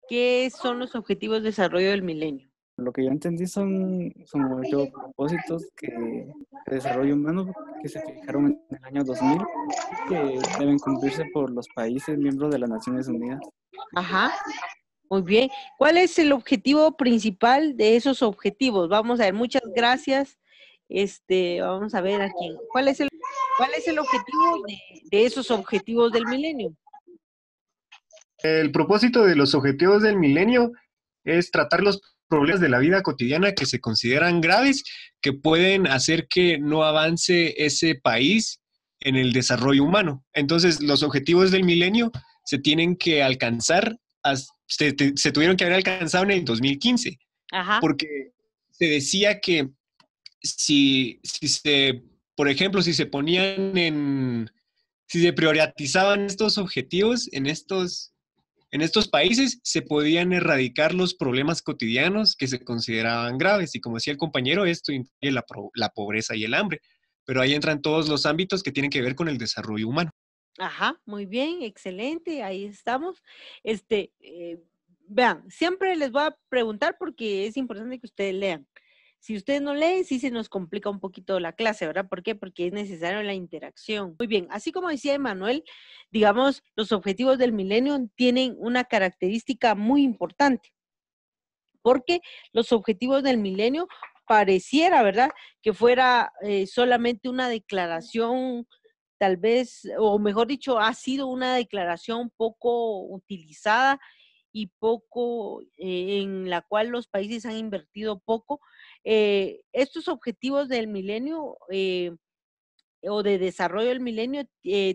¿Qué son los objetivos de desarrollo del milenio? Lo que yo entendí son 8 propósitos de desarrollo humano que se fijaron en el año 2000 y que deben cumplirse por los países miembros de las Naciones Unidas. Ajá, muy bien. ¿Cuál es el objetivo principal de esos objetivos? Vamos a ver, muchas gracias. Vamos a ver aquí. ¿Cuál es el objetivo de esos objetivos del milenio? El propósito de los objetivos del milenio es tratar los problemas de la vida cotidiana que se consideran graves, que pueden hacer que no avance ese país en el desarrollo humano. Entonces, los objetivos del milenio se tienen que alcanzar, se tuvieron que haber alcanzado en el 2015, Ajá, porque se decía que si se, por ejemplo, si se priorizaban estos objetivos en estos países, se podían erradicar los problemas cotidianos que se consideraban graves. Y como decía el compañero, esto incluye la pobreza y el hambre. Pero ahí entran todos los ámbitos que tienen que ver con el desarrollo humano. ajá, muy bien, excelente, ahí estamos. Vean, siempre les voy a preguntar porque es importante que ustedes lean. Si ustedes no leen, sí se nos complica un poquito la clase, ¿verdad? ¿Por qué? Porque es necesario la interacción. Muy bien, así como decía Emanuel, digamos, los objetivos del milenio tienen una característica muy importante, porque los objetivos del milenio pareciera, ¿verdad? Que fuera solamente una declaración, tal vez, o mejor dicho, ha sido una declaración poco utilizada y poco, en la cual los países han invertido poco. Estos objetivos del milenio o de desarrollo del milenio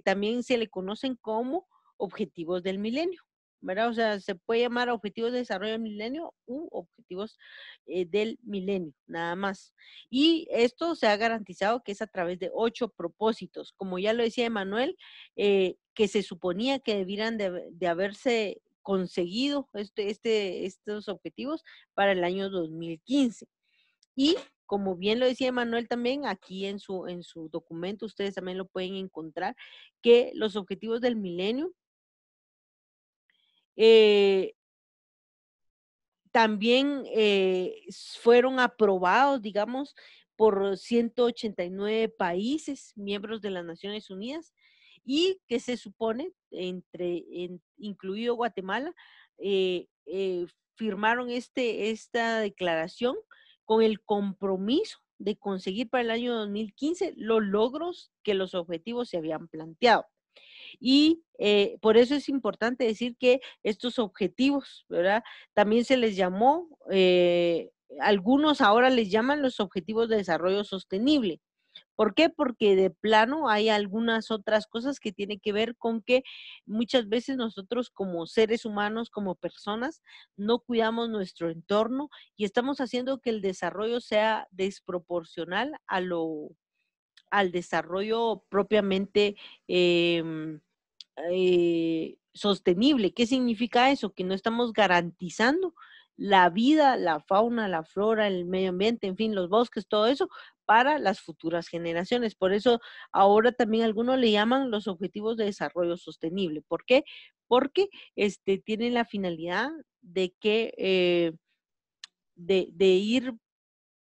también se le conocen como objetivos del milenio, ¿verdad? O sea, se puede llamar objetivos de desarrollo del milenio u objetivos del milenio, nada más. Y esto se ha garantizado que es a través de 8 propósitos, como ya lo decía Emanuel, que se suponía que debieran de haberse conseguido estos objetivos para el año 2015. Y como bien lo decía Manuel también, aquí en su documento ustedes también lo pueden encontrar, que los objetivos del milenio eh, también fueron aprobados, digamos, por 189 países miembros de las Naciones Unidas y que se supone, incluido Guatemala, firmaron esta declaración con el compromiso de conseguir para el año 2015 los logros que los objetivos se habían planteado. Y por eso es importante decir que estos objetivos, ¿verdad? También se les llamó, algunos ahora les llaman los objetivos de desarrollo sostenible. ¿Por qué? Porque de plano hay algunas otras cosas que tienen que ver con que muchas veces nosotros como seres humanos, como personas, no cuidamos nuestro entorno y estamos haciendo que el desarrollo sea desproporcional al desarrollo propiamente eh, sostenible. ¿Qué significa eso? Que no estamos garantizando la vida, la fauna, la flora, el medio ambiente, en fin, los bosques, todo eso para las futuras generaciones. Por eso ahora también algunos le llaman los objetivos de desarrollo sostenible. ¿Por qué? Porque tienen la finalidad de que de ir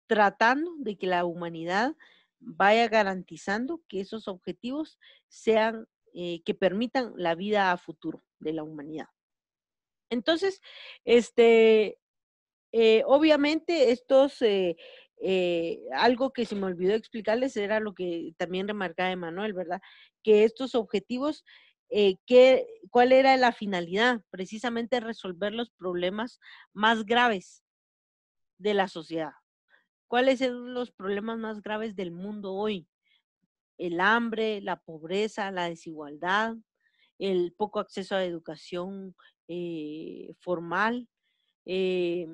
tratando de que la humanidad vaya garantizando que esos objetivos sean, que permitan la vida a futuro de la humanidad. Entonces, obviamente algo que se me olvidó explicarles era lo que también remarcaba Emanuel, ¿verdad? Que estos objetivos, ¿cuál era la finalidad? Precisamente resolver los problemas más graves de la sociedad. ¿Cuáles son los problemas más graves del mundo hoy? El hambre, la pobreza, la desigualdad, el poco acceso a educación formal, eh,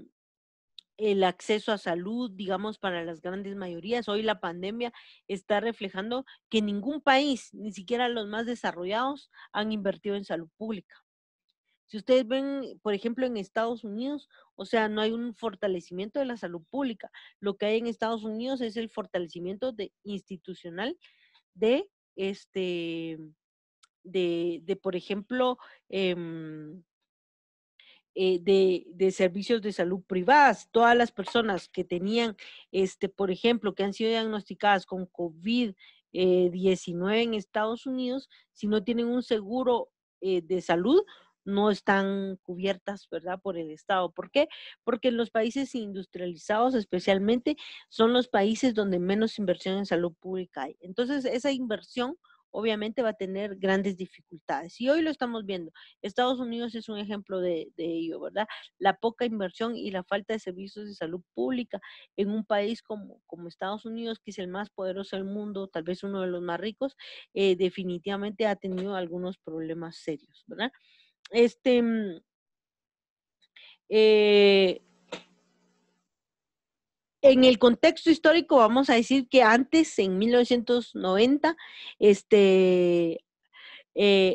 el acceso a salud, digamos, para las grandes mayorías. Hoy la pandemia está reflejando que ningún país, ni siquiera los más desarrollados, han invertido en salud pública. Si ustedes ven, por ejemplo, en Estados Unidos, o sea, no hay un fortalecimiento de la salud pública. Lo que hay en Estados Unidos es el fortalecimiento institucional de por ejemplo, em, de servicios de salud privadas. Todas las personas que tenían, por ejemplo, que han sido diagnosticadas con COVID-19 en Estados Unidos, si no tienen un seguro de salud, no están cubiertas, ¿verdad?, por el Estado. ¿Por qué? Porque en los países industrializados especialmente son los países donde menos inversión en salud pública hay. Entonces, esa inversión obviamente va a tener grandes dificultades. Y hoy lo estamos viendo. Estados Unidos es un ejemplo de ello, ¿verdad? La poca inversión y la falta de servicios de salud pública en un país como Estados Unidos, que es el más poderoso del mundo, tal vez uno de los más ricos, definitivamente ha tenido algunos problemas serios, ¿verdad? Eh, en el contexto histórico, vamos a decir que antes, en 1990,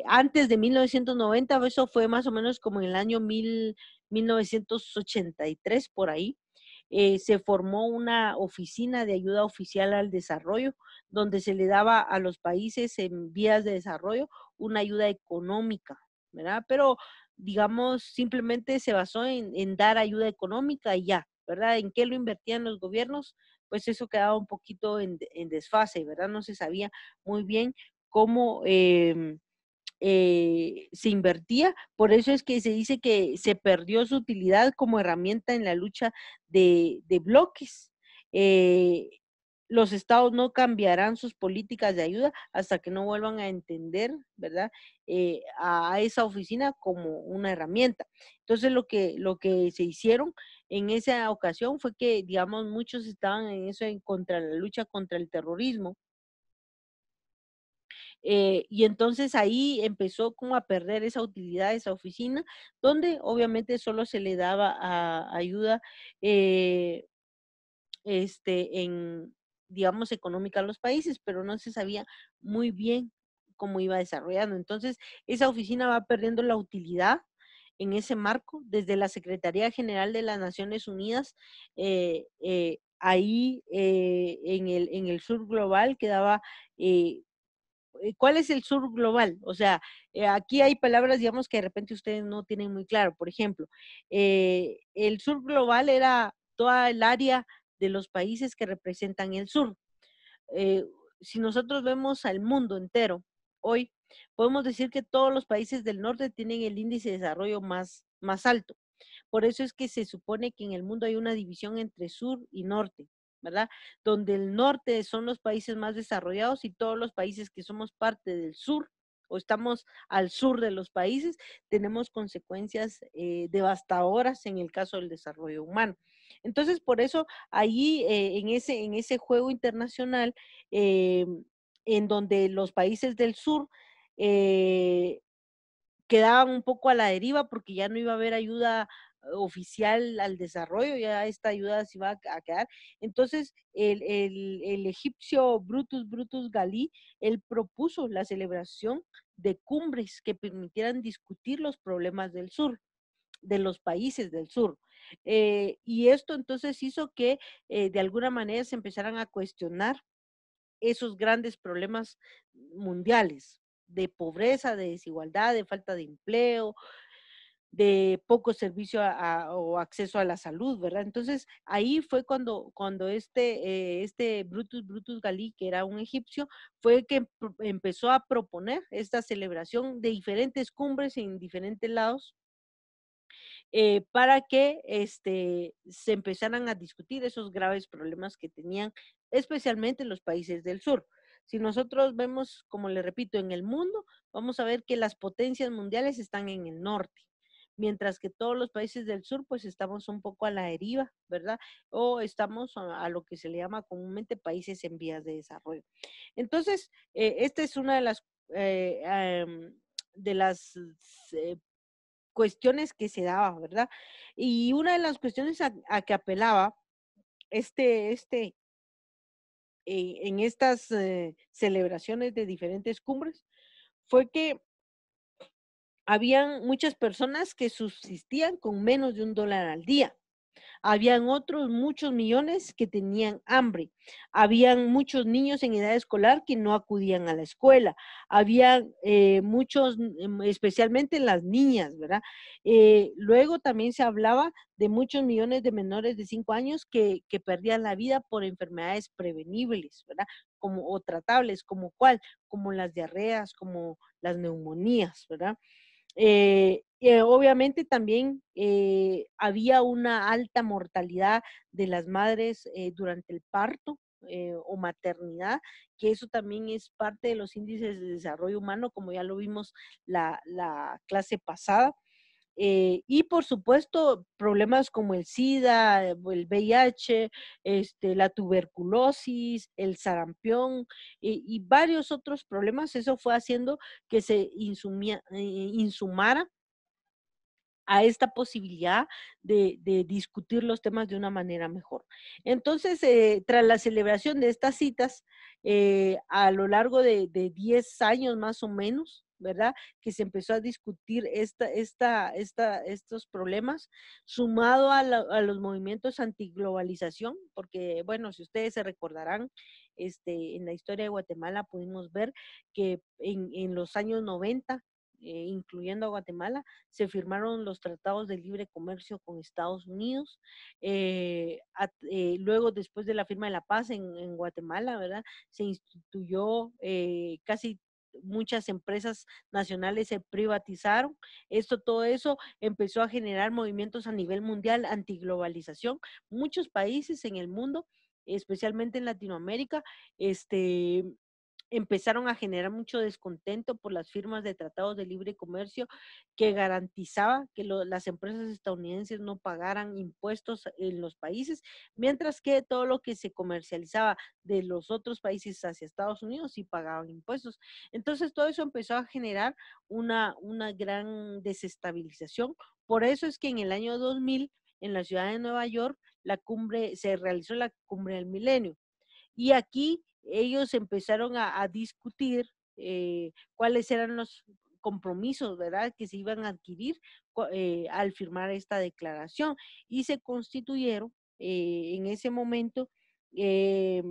antes de 1990, eso fue más o menos como en el año 1983, por ahí, se formó una oficina de ayuda oficial al desarrollo, donde se le daba a los países en vías de desarrollo una ayuda económica, ¿verdad? Pero, digamos, simplemente se basó en dar ayuda económica y ya, ¿verdad? ¿En qué lo invertían los gobiernos? Pues eso quedaba un poquito en desfase, ¿verdad? No se sabía muy bien cómo se invertía. Por eso es que se dice que se perdió su utilidad como herramienta en la lucha de bloques. Eh, los estados no cambiarán sus políticas de ayuda hasta que no vuelvan a entender, ¿verdad? A esa oficina como una herramienta. Entonces, lo que se hicieron en esa ocasión fue que, digamos, muchos estaban en eso, en contra la lucha contra el terrorismo, y entonces ahí empezó como a perder esa utilidad, esa oficina, donde obviamente solo se le daba ayuda eh, en, digamos, económica a los países, pero no se sabía muy bien cómo iba desarrollando. Entonces, esa oficina va perdiendo la utilidad en ese marco, desde la Secretaría General de las Naciones Unidas, ahí en el sur global quedaba ¿cuál es el sur global? O sea, aquí hay palabras, digamos, que de repente ustedes no tienen muy claro. Por ejemplo, el sur global era toda el área de los países que representan el sur. Eh, si nosotros vemos al mundo entero hoy, podemos decir que todos los países del norte tienen el índice de desarrollo más alto. Por eso es que se supone que en el mundo hay una división entre sur y norte, ¿verdad? Donde el norte son los países más desarrollados y todos los países que somos parte del sur o estamos al sur de los países, tenemos consecuencias devastadoras en el caso del desarrollo humano. Entonces, por eso, allí en ese juego internacional, eh, en donde los países del sur eh, quedaban un poco a la deriva porque ya no iba a haber ayuda oficial al desarrollo, ya esta ayuda se iba a quedar. Entonces, el egipcio Brutus Galí, él propuso la celebración de cumbres que permitieran discutir los problemas del sur, de los países del sur. Y esto entonces hizo que de alguna manera se empezaran a cuestionar esos grandes problemas mundiales de pobreza, de desigualdad, de falta de empleo, de poco servicio o acceso a la salud, ¿verdad? Entonces, ahí fue cuando este Brutus Galí, que era un egipcio, fue que empezó a proponer esta celebración de diferentes cumbres en diferentes lados para que se empezaran a discutir esos graves problemas que tenían, especialmente los países del sur. Si nosotros vemos, como le repito, en el mundo, vamos a ver que las potencias mundiales están en el norte, mientras que todos los países del sur, pues estamos un poco a la deriva, ¿verdad? O estamos a lo que se le llama comúnmente países en vías de desarrollo. Entonces, esta es una de las cuestiones que se daba, ¿verdad? Y una de las cuestiones a que apelaba este, este, en estas celebraciones de diferentes cumbres fue que habían muchas personas que subsistían con menos de $1 al día. Habían otros muchos millones que tenían hambre. Habían muchos niños en edad escolar que no acudían a la escuela. Habían muchos, especialmente las niñas, ¿verdad? Luego también se hablaba de muchos millones de menores de 5 años que perdían la vida por enfermedades prevenibles, ¿verdad? Como, o tratables, como cuál, como las diarreas, como las neumonías, ¿verdad? Obviamente también había una alta mortalidad de las madres durante el parto o maternidad, que eso también es parte de los índices de desarrollo humano, como ya lo vimos la clase pasada. Y por supuesto, problemas como el SIDA, el VIH, la tuberculosis, el sarampión y varios otros problemas, eso fue haciendo que se insumara a esta posibilidad de discutir los temas de una manera mejor. Entonces, tras la celebración de estas citas, a lo largo de 10 años más o menos, ¿verdad? Que se empezó a discutir estos problemas, sumado a los movimientos antiglobalización, porque, bueno, si ustedes se recordarán, en la historia de Guatemala pudimos ver que en los años 90, incluyendo a Guatemala, se firmaron los tratados de libre comercio con Estados Unidos. Luego, después de la firma de la paz en Guatemala, ¿verdad? Se instituyó casi muchas empresas nacionales se privatizaron. Todo eso empezó a generar movimientos a nivel mundial antiglobalización. Muchos países en el mundo, especialmente en Latinoamérica, empezaron a generar mucho descontento por las firmas de tratados de libre comercio que garantizaba que las empresas estadounidenses no pagaran impuestos en los países, mientras que todo lo que se comercializaba de los otros países hacia Estados Unidos sí pagaban impuestos. Entonces todo eso empezó a generar una gran desestabilización. Por eso es que en el año 2000, en la ciudad de Nueva York, se realizó la cumbre del milenio. Y aquí ellos empezaron a discutir cuáles eran los compromisos, ¿verdad?, que se iban a adquirir al firmar esta declaración. Y se constituyeron en ese momento eh,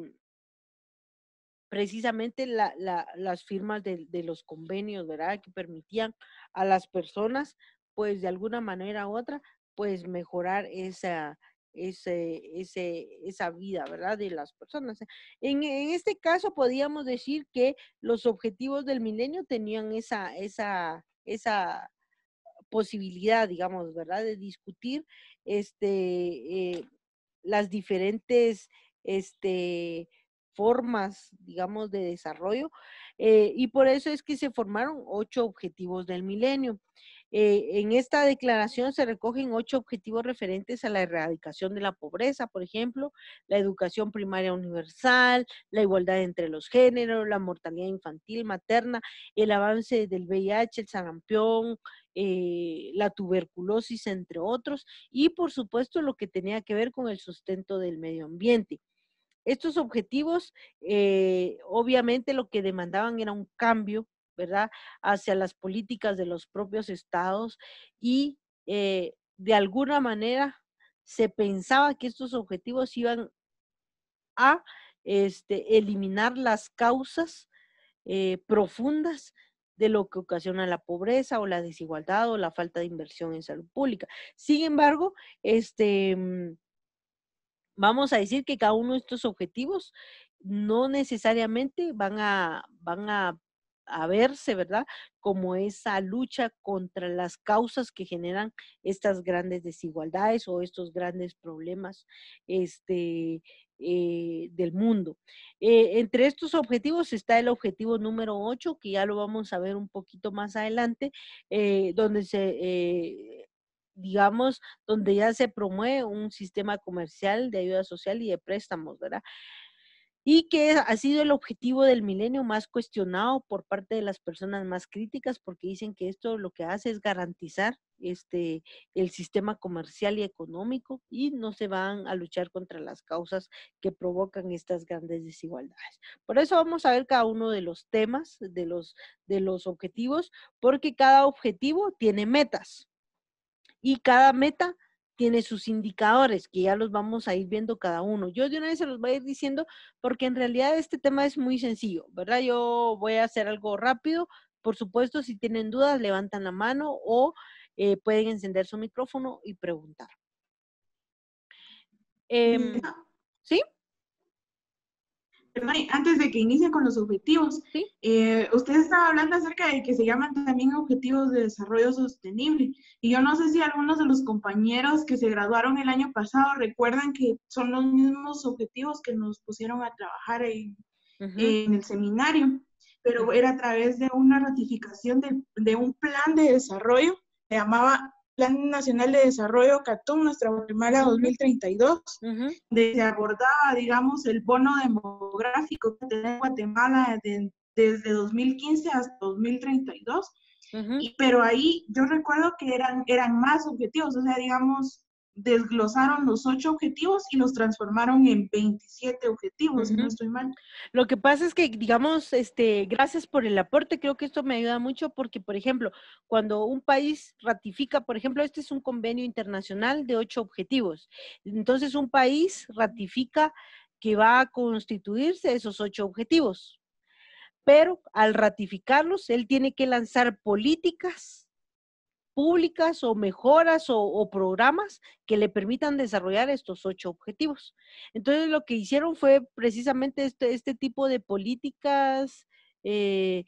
precisamente las firmas de los convenios, ¿verdad?, que permitían a las personas, pues de alguna manera u otra, pues mejorar esa vida, ¿verdad?, de las personas. En este caso podríamos decir que los objetivos del milenio tenían esa posibilidad, digamos, ¿verdad?, de discutir las diferentes formas, digamos, de desarrollo, y por eso es que se formaron 8 objetivos del milenio. En esta declaración se recogen 8 objetivos referentes a la erradicación de la pobreza, por ejemplo, la educación primaria universal, la igualdad entre los géneros, la mortalidad infantil, materna, el avance del VIH, el sarampión, la tuberculosis, entre otros, y por supuesto lo que tenía que ver con el sustento del medio ambiente. Estos objetivos, obviamente lo que demandaban era un cambio, ¿verdad?, hacia las políticas de los propios estados y de alguna manera se pensaba que estos objetivos iban a eliminar las causas profundas de lo que ocasiona la pobreza o la desigualdad o la falta de inversión en salud pública. Sin embargo, vamos a decir que cada uno de estos objetivos no necesariamente van a verse, ¿verdad?, como esa lucha contra las causas que generan estas grandes desigualdades o estos grandes problemas del mundo. Entre estos objetivos está el objetivo número 8, que ya lo vamos a ver un poquito más adelante, donde digamos, donde ya se promueve un sistema comercial de ayuda social y de préstamos, ¿verdad? Y que ha sido el objetivo del milenio más cuestionado por parte de las personas más críticas, porque dicen que esto lo que hace es garantizar el sistema comercial y económico y no se van a luchar contra las causas que provocan estas grandes desigualdades. Por eso vamos a ver cada uno de los temas, de los objetivos, porque cada objetivo tiene metas. Y cada meta tiene sus indicadores, que ya los vamos a ir viendo cada uno. Yo de una vez se los voy a ir diciendo, porque en realidad este tema es muy sencillo, ¿verdad? Yo voy a hacer algo rápido. Por supuesto, si tienen dudas, levantan la mano o pueden encender su micrófono y preguntar. ¿Sí? Perdón, antes de que inicie con los objetivos, ¿Sí? usted estaba hablando acerca de que se llaman también objetivos de desarrollo sostenible. Y yo no sé si algunos de los compañeros que se graduaron el año pasado recuerdan que son los mismos objetivos que nos pusieron a trabajar en el seminario, pero era a través de una ratificación de un plan de desarrollo, se llamaba Plan Nacional de Desarrollo CATUM, nuestra Guatemala 2032, donde se abordaba, digamos, el bono demográfico que tiene Guatemala desde 2015 hasta 2032. Pero ahí yo recuerdo que eran más objetivos, o sea, digamos, desglosaron los 8 objetivos y los transformaron en 27 objetivos, si no estoy mal. Lo que pasa es que, digamos, gracias por el aporte, creo que esto me ayuda mucho porque, por ejemplo, cuando un país ratifica, por ejemplo, este es un convenio internacional de 8 objetivos, entonces un país ratifica que va a constituirse esos 8 objetivos, pero al ratificarlos, él tiene que lanzar políticas públicas o mejoras o programas que le permitan desarrollar estos 8 objetivos. Entonces, lo que hicieron fue precisamente este tipo de políticas que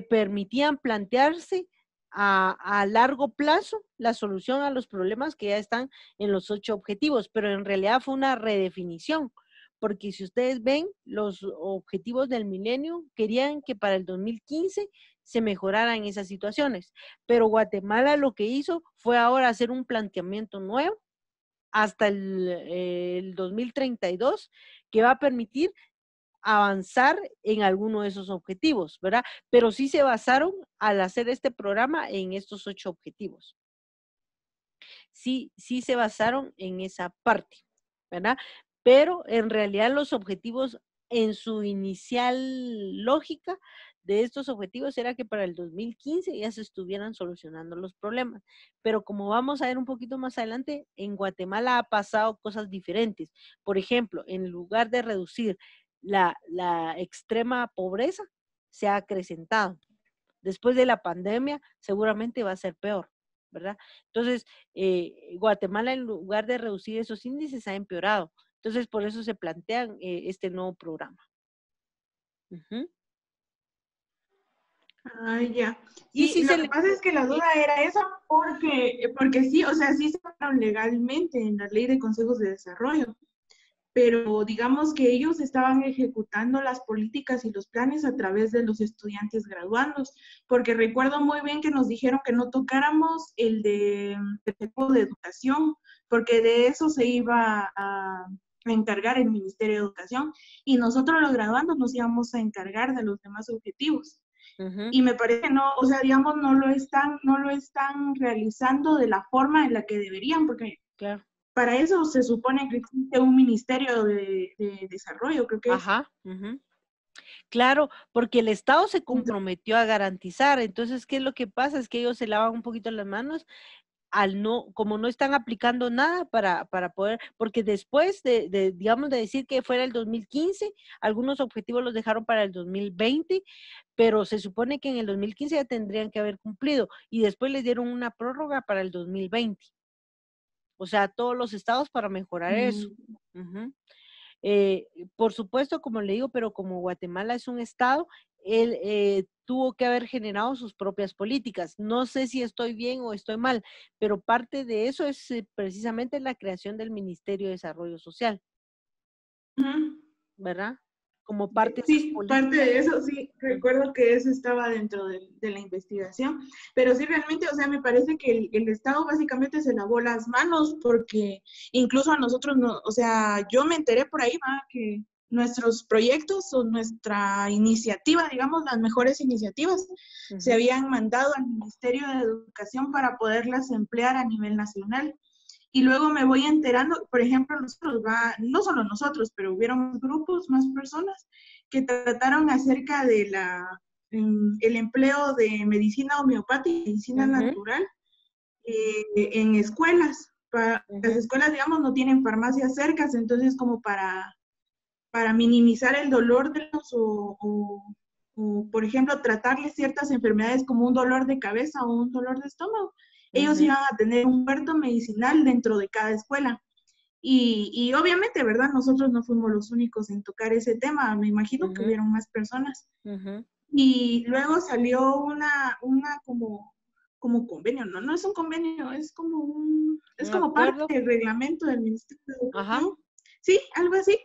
permitían plantearse a largo plazo la solución a los problemas que ya están en los 8 objetivos, pero en realidad fue una redefinición, porque si ustedes ven, los objetivos del milenio querían que para el 2015 se mejoraran esas situaciones. Pero Guatemala lo que hizo fue ahora hacer un planteamiento nuevo hasta el 2032 que va a permitir avanzar en alguno de esos objetivos, ¿verdad? Pero sí se basaron al hacer este programa en estos 8 objetivos. Sí se basaron en esa parte, ¿verdad? Pero en realidad los objetivos en su inicial lógica de estos objetivos era que para el 2015 ya se estuvieran solucionando los problemas. Pero como vamos a ver un poquito más adelante, en Guatemala ha pasado cosas diferentes. Por ejemplo, en lugar de reducir la extrema pobreza, se ha acrecentado. Después de la pandemia, seguramente va a ser peor, ¿verdad? Entonces, Guatemala, en lugar de reducir esos índices, ha empeorado. Entonces, por eso se plantean este nuevo programa. Ya. Sí, lo que pasa es que la duda era esa porque sí, o sea, sí se fueron legalmente en la Ley de Consejos de Desarrollo, pero digamos que ellos estaban ejecutando las políticas y los planes a través de los estudiantes graduandos, porque recuerdo muy bien que nos dijeron que no tocáramos el tipo de educación, porque de eso se iba a encargar el Ministerio de Educación, y nosotros los graduandos nos íbamos a encargar de los demás objetivos. Y me parece que no, o sea, digamos, no lo están realizando de la forma en la que deberían, porque claro, para eso se supone que existe un ministerio de desarrollo, creo que ajá, claro, porque el Estado se comprometió a garantizar. Entonces, ¿qué es lo que pasa? Es que ellos se lavan un poquito las manos como no están aplicando nada para poder, porque después digamos, de decir que fuera el 2015, algunos objetivos los dejaron para el 2020, pero se supone que en el 2015 ya tendrían que haber cumplido, y después les dieron una prórroga para el 2020. O sea, todos los estados para mejorar eso. Por supuesto, como le digo, pero como Guatemala es un estado, él tuvo que haber generado sus propias políticas. No sé si estoy bien o estoy mal, pero parte de eso es precisamente la creación del Ministerio de Desarrollo Social, ¿verdad? Como parte de esas políticas. Parte de eso, sí, recuerdo que eso estaba dentro de la investigación, pero sí, realmente, o sea, me parece que el Estado básicamente se lavó las manos, porque incluso a nosotros, no, o sea, yo me enteré por ahí, que nuestros proyectos o nuestra iniciativa, digamos, las mejores iniciativas, se habían mandado al Ministerio de Educación para poderlas emplear a nivel nacional. Y luego me voy enterando, por ejemplo, nosotros, no solo nosotros, pero hubieron grupos, más personas, que trataron acerca de el empleo de medicina homeopática y medicina natural en escuelas, las escuelas, digamos, no tienen farmacias cercas, entonces como para minimizar el dolor de los o, por ejemplo, tratarles ciertas enfermedades como un dolor de cabeza o un dolor de estómago. Ellos iban a tener un huerto medicinal dentro de cada escuela. Y obviamente, ¿verdad? Nosotros no fuimos los únicos en tocar ese tema. Me imagino que hubieron más personas. Y luego salió una como convenio, no es un convenio, es como parte del reglamento del Ministerio de Educación. Sí, algo así,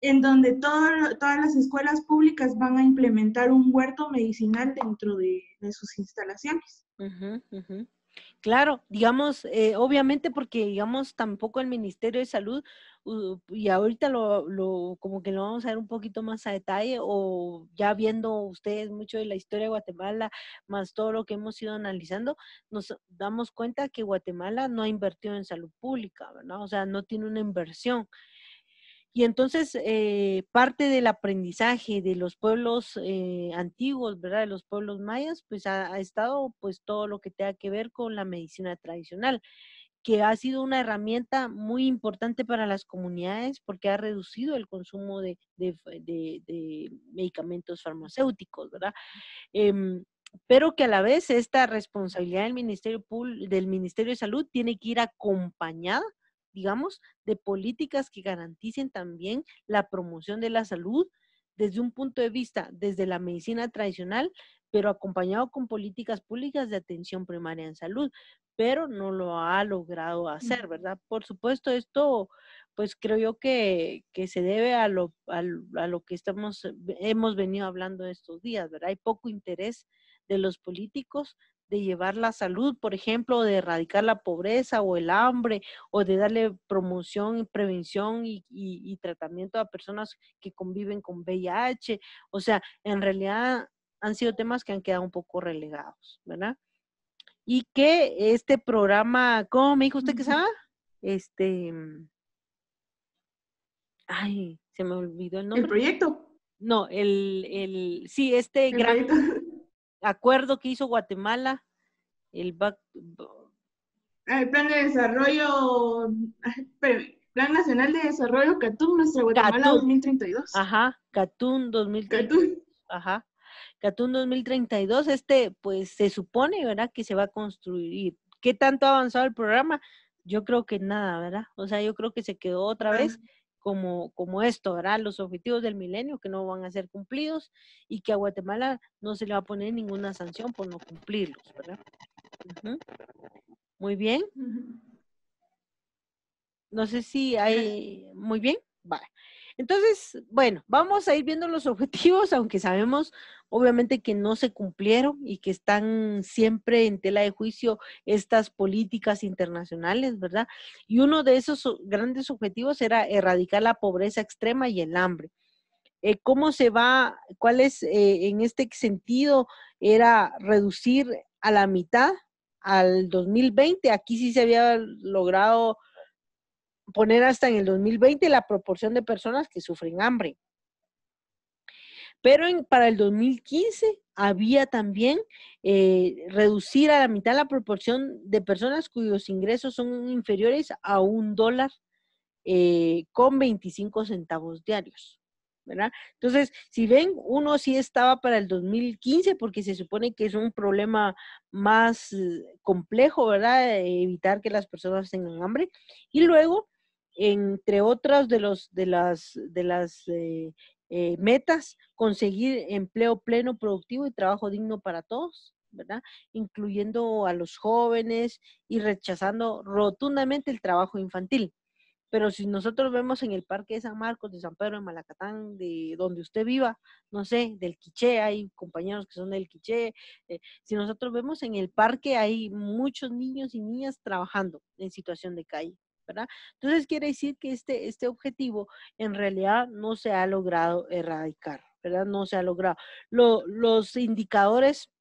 en donde todas las escuelas públicas van a implementar un huerto medicinal dentro de sus instalaciones. Claro, digamos, obviamente porque, digamos, tampoco el Ministerio de Salud, y ahorita como que lo vamos a ver un poquito más a detalle, o ya viendo ustedes mucho de la historia de Guatemala, más todo lo que hemos ido analizando, nos damos cuenta que Guatemala no ha invertido en salud pública, ¿verdad? O sea, no tiene una inversión. Y entonces, parte del aprendizaje de los pueblos antiguos, ¿verdad? De los pueblos mayas, pues ha estado pues todo lo que tenga que ver con la medicina tradicional, que ha sido una herramienta muy importante para las comunidades porque ha reducido el consumo de medicamentos farmacéuticos, ¿verdad? Pero que a la vez esta responsabilidad del Ministerio de Salud tiene que ir acompañada, digamos, de políticas que garanticen también la promoción de la salud desde un punto de vista, desde la medicina tradicional, pero acompañado con políticas públicas de atención primaria en salud, pero no lo ha logrado hacer, ¿verdad? Por supuesto, esto, pues creo yo que se debe a lo que hemos venido hablando estos días, ¿verdad? Hay poco interés de los políticos de llevar la salud, por ejemplo, de erradicar la pobreza o el hambre, o de darle promoción, prevención y tratamiento a personas que conviven con VIH. O sea, en realidad han sido temas que han quedado un poco relegados, ¿verdad? Y que este programa, ¿cómo me dijo usted que se llama? Ay, se me olvidó el nombre. ¿El proyecto? No, sí, este gran acuerdo que hizo Guatemala, el Plan de desarrollo, Plan Nacional de Desarrollo CATUM, Nuestra Guatemala 2032. Ajá, CATUM 2032. CATUM. Ajá, CATUM 2032, pues se supone, ¿verdad? Que se va a construir. ¿Qué tanto ha avanzado el programa? Yo creo que nada, ¿verdad? O sea, yo creo que se quedó otra vez como esto, ¿verdad? Los objetivos del milenio que no van a ser cumplidos y que a Guatemala no se le va a poner ninguna sanción por no cumplirlos, ¿verdad? Muy bien. No sé si hay... Muy bien. Vale. Entonces, bueno, vamos a ir viendo los objetivos, aunque sabemos obviamente que no se cumplieron y que están siempre en tela de juicio estas políticas internacionales, ¿verdad? Y uno de esos grandes objetivos era erradicar la pobreza extrema y el hambre. ¿Cómo se va? ¿Cuál es en este sentido? Era reducir a la mitad al 2020. Aquí sí se había logrado poner hasta en el 2020 la proporción de personas que sufren hambre. Pero para el 2015 había también reducir a la mitad la proporción de personas cuyos ingresos son inferiores a $1 con 25 centavos diarios, ¿verdad? Entonces, si ven, uno sí estaba para el 2015 porque se supone que es un problema más complejo, ¿verdad? Evitar que las personas tengan hambre. Y luego, entre otras de las metas, conseguir empleo pleno, productivo y trabajo digno para todos, ¿verdad? Incluyendo a los jóvenes y rechazando rotundamente el trabajo infantil. Pero si nosotros vemos en el Parque de San Marcos, de San Pedro de Malacatán, de donde usted viva, no sé, del Quiché, hay compañeros que son del Quiché, si nosotros vemos en el parque hay muchos niños y niñas trabajando en situación de calle, ¿verdad? Entonces quiere decir que este objetivo en realidad no se ha logrado erradicar, ¿verdad? No se ha logrado. Los indicadores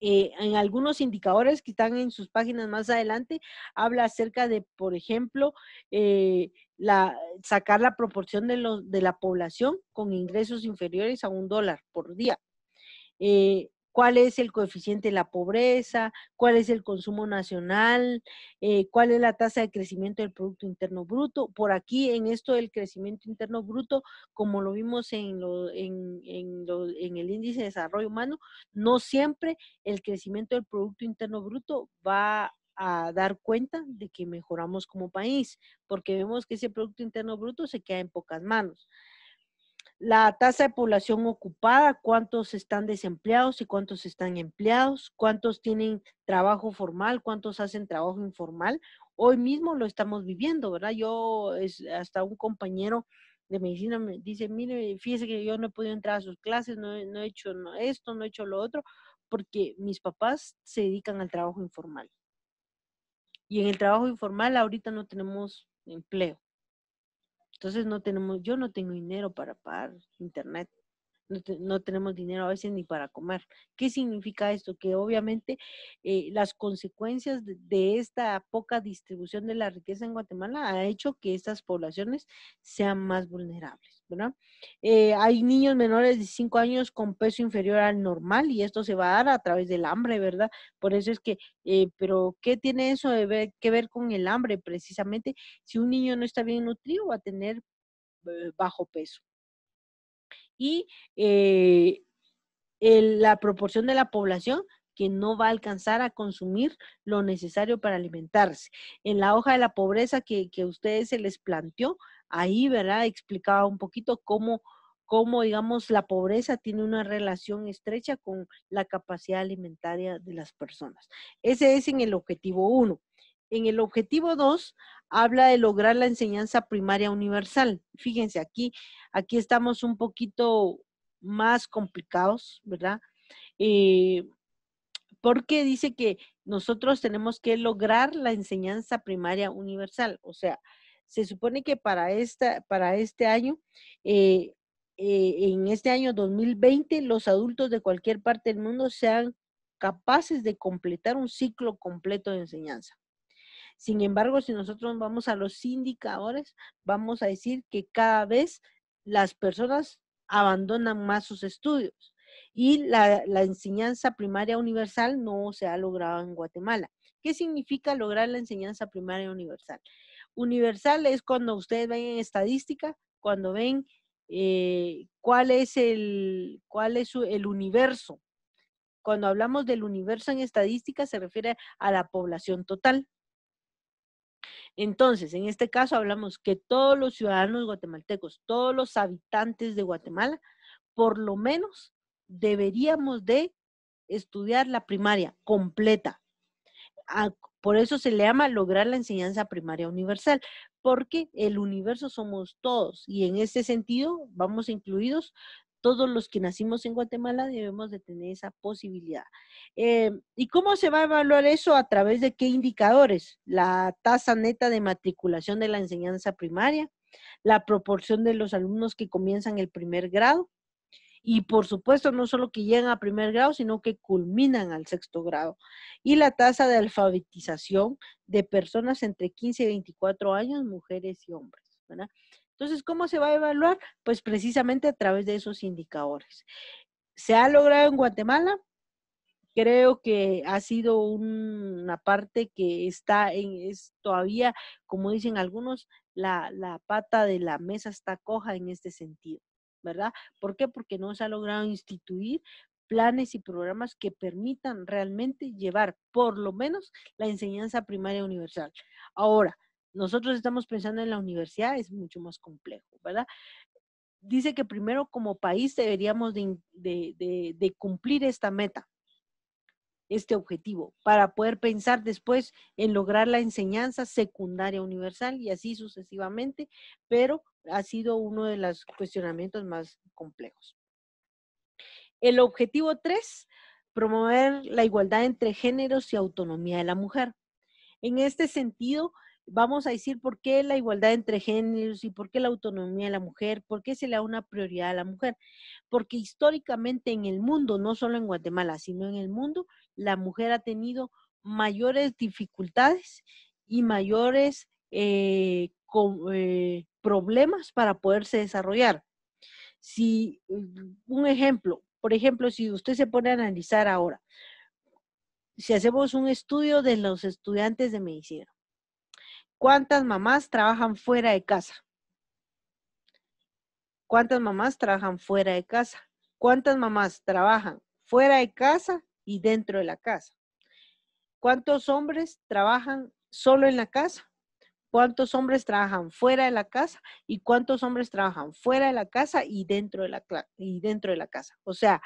en algunos indicadores que están en sus páginas más adelante, habla acerca de, por ejemplo, sacar la proporción de la población con ingresos inferiores a $1 por día. cuál es el coeficiente de la pobreza, cuál es el consumo nacional, cuál es la tasa de crecimiento del Producto Interno Bruto. Por aquí, en esto del crecimiento interno bruto, como lo vimos en el índice de desarrollo humano, no siempre el crecimiento del Producto Interno Bruto va a dar cuenta de que mejoramos como país, porque vemos que ese Producto Interno Bruto se queda en pocas manos. La tasa de población ocupada, cuántos están desempleados y cuántos están empleados, cuántos tienen trabajo formal, cuántos hacen trabajo informal. Hoy mismo lo estamos viviendo, ¿verdad? Hasta un compañero de medicina me dice, mire, fíjese que yo no he podido entrar a sus clases, no he hecho esto, no he hecho lo otro, porque mis papás se dedican al trabajo informal. Y en el trabajo informal ahorita no tenemos empleo. Entonces yo no tengo dinero para pagar internet. No tenemos dinero a veces ni para comer. ¿Qué significa esto? Que obviamente las consecuencias de esta poca distribución de la riqueza en Guatemala ha hecho que estas poblaciones sean más vulnerables, ¿verdad? Hay niños menores de 5 años con peso inferior al normal y esto se va a dar a través del hambre, ¿verdad? Por eso es que, pero ¿qué tiene eso que ver con el hambre? Precisamente, si un niño no está bien nutrido, va a tener bajo peso. Y la proporción de la población que no va a alcanzar a consumir lo necesario para alimentarse. En la hoja de la pobreza que a ustedes se les planteó, ahí, ¿verdad? Explicaba un poquito cómo, digamos, la pobreza tiene una relación estrecha con la capacidad alimentaria de las personas. Ese es en el objetivo 1. En el objetivo 2, habla de lograr la enseñanza primaria universal. Fíjense, aquí estamos un poquito más complicados, ¿verdad? Porque dice que nosotros tenemos que lograr la enseñanza primaria universal. O sea, se supone que para este año, en este año 2020, los adultos de cualquier parte del mundo sean capaces de completar un ciclo completo de enseñanza. Sin embargo, si nosotros vamos a los indicadores, vamos a decir que cada vez las personas abandonan más sus estudios y la enseñanza primaria universal no se ha logrado en Guatemala. ¿Qué significa lograr la enseñanza primaria universal? Universal es cuando ustedes ven en estadística, cuando ven cuál es el universo. Cuando hablamos del universo en estadística se refiere a la población total. Entonces, en este caso hablamos que todos los ciudadanos guatemaltecos, todos los habitantes de Guatemala, por lo menos deberíamos de estudiar la primaria completa. Por eso se le llama lograr la enseñanza primaria universal, porque el universo somos todos y en ese sentido vamos incluidos todos los que nacimos en Guatemala debemos de tener esa posibilidad. ¿Y cómo se va a evaluar eso? ¿A través de qué indicadores? La tasa neta de matriculación de la enseñanza primaria, la proporción de los alumnos que comienzan el primer grado y por supuesto no solo que llegan a primer grado, sino que culminan al sexto grado. Y la tasa de alfabetización de personas entre 15 y 24 años, mujeres y hombres, ¿verdad? Entonces, ¿cómo se va a evaluar? Pues precisamente a través de esos indicadores. ¿Se ha logrado en Guatemala? Creo que ha sido una parte que es todavía, como dicen algunos, la pata de la mesa está coja en este sentido, ¿verdad? ¿Por qué? Porque no se ha logrado instituir planes y programas que permitan realmente llevar por lo menos la enseñanza primaria universal. Ahora, nosotros estamos pensando en la universidad, es mucho más complejo, ¿verdad? Dice que primero como país deberíamos de cumplir esta meta, este objetivo, para poder pensar después en lograr la enseñanza secundaria universal y así sucesivamente, pero ha sido uno de los cuestionamientos más complejos. El objetivo 3, promover la igualdad entre géneros y autonomía de la mujer. En este sentido, vamos a decir por qué la igualdad entre géneros y por qué la autonomía de la mujer, por qué se le da una prioridad a la mujer. Porque históricamente en el mundo, no solo en Guatemala, sino en el mundo, la mujer ha tenido mayores dificultades y mayores problemas para poderse desarrollar. Si un ejemplo, por ejemplo, si usted se pone a analizar ahora, si hacemos un estudio de los estudiantes de medicina, ¿cuántas mamás trabajan fuera de casa? ¿Cuántas mamás trabajan fuera de casa? ¿Cuántas mamás trabajan fuera de casa y dentro de la casa? ¿Cuántos hombres trabajan solo en la casa? ¿Cuántos hombres trabajan fuera de la casa? ¿Y cuántos hombres trabajan fuera de la casa y dentro de la casa? O sea,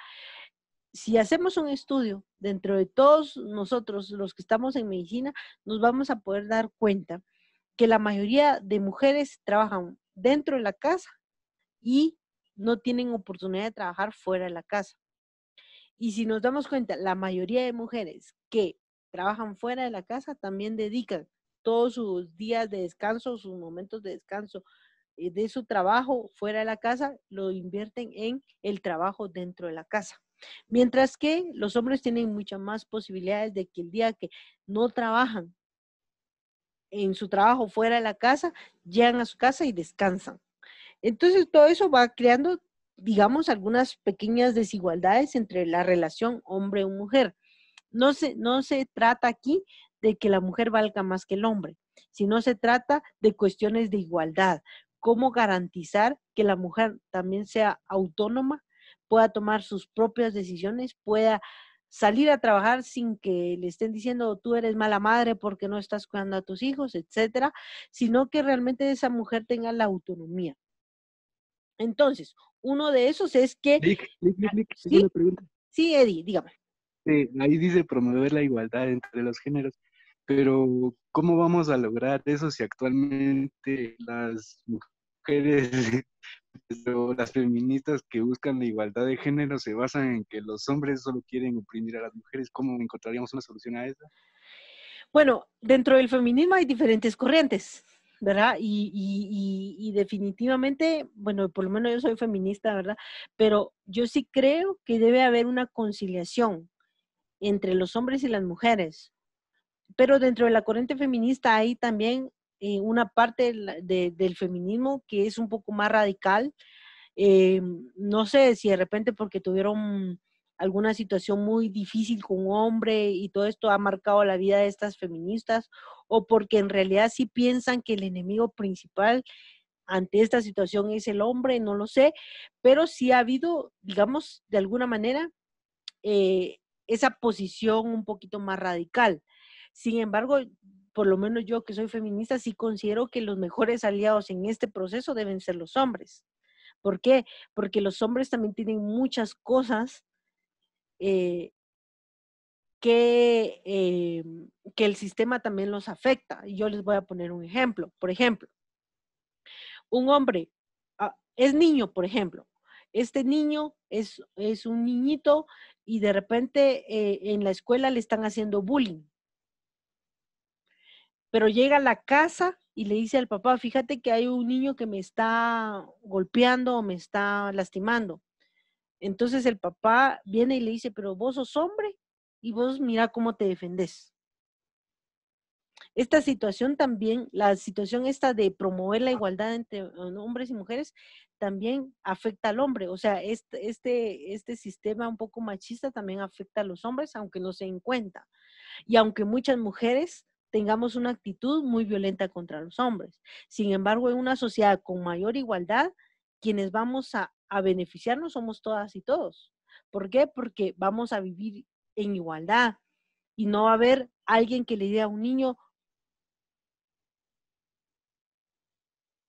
si hacemos un estudio dentro de todos nosotros, los que estamos en medicina, nos vamos a poder dar cuenta que la mayoría de mujeres trabajan dentro de la casa y no tienen oportunidad de trabajar fuera de la casa. Y si nos damos cuenta, la mayoría de mujeres que trabajan fuera de la casa también dedican todos sus días de descanso, sus momentos de descanso de su trabajo fuera de la casa, lo invierten en el trabajo dentro de la casa. Mientras que los hombres tienen muchas más posibilidades de que el día que no trabajan en su trabajo fuera de la casa, llegan a su casa y descansan. Entonces, todo eso va creando, digamos, algunas pequeñas desigualdades entre la relación hombre-mujer. No se trata aquí de que la mujer valga más que el hombre, sino se trata de cuestiones de igualdad. Cómo garantizar que la mujer también sea autónoma, pueda tomar sus propias decisiones, pueda salir a trabajar sin que le estén diciendo tú eres mala madre porque no estás cuidando a tus hijos, etcétera, sino que realmente esa mujer tenga la autonomía. Entonces, uno de esos es que... Tengo ¿Sí? una pregunta. Sí, Eddie, dígame. Ahí dice promover la igualdad entre los géneros, pero ¿cómo vamos a lograr eso si actualmente las mujeres o las feministas que buscan la igualdad de género se basan en que los hombres solo quieren oprimir a las mujeres? ¿Cómo encontraríamos una solución a eso? Bueno, dentro del feminismo hay diferentes corrientes, ¿verdad? Y definitivamente, bueno, por lo menos yo soy feminista, ¿verdad? Pero yo sí creo que debe haber una conciliación entre los hombres y las mujeres. Pero dentro de la corriente feminista hay también una parte del feminismo que es un poco más radical. No sé si de repente porque tuvieron alguna situación muy difícil con un hombre y todo esto ha marcado la vida de estas feministas, o porque en realidad sí piensan que el enemigo principal ante esta situación es el hombre, no lo sé, pero sí ha habido, digamos, de alguna manera, eh, esa posición un poquito más radical. Sin embargo, por lo menos yo que soy feminista, sí considero que los mejores aliados en este proceso deben ser los hombres. ¿Por qué? Porque los hombres también tienen muchas cosas eh, que el sistema también los afecta. Y yo les voy a poner un ejemplo. Por ejemplo, un hombre es niño, por ejemplo. Este niño es un niñito y de repente en la escuela le están haciendo bullying. Pero llega a la casa y le dice al papá, fíjate que hay un niño que me está golpeando o me está lastimando. Entonces el papá viene y le dice, pero vos sos hombre y vos mira cómo te defendés. Esta situación también, la situación esta de promover la igualdad entre hombres y mujeres, también afecta al hombre. O sea, este sistema un poco machista también afecta a los hombres, aunque no se den cuenta. Y aunque muchas mujeres tengamos una actitud muy violenta contra los hombres. Sin embargo, en una sociedad con mayor igualdad, quienes vamos a beneficiarnos somos todas y todos. ¿Por qué? Porque vamos a vivir en igualdad y no va a haber alguien que le diga a un niño,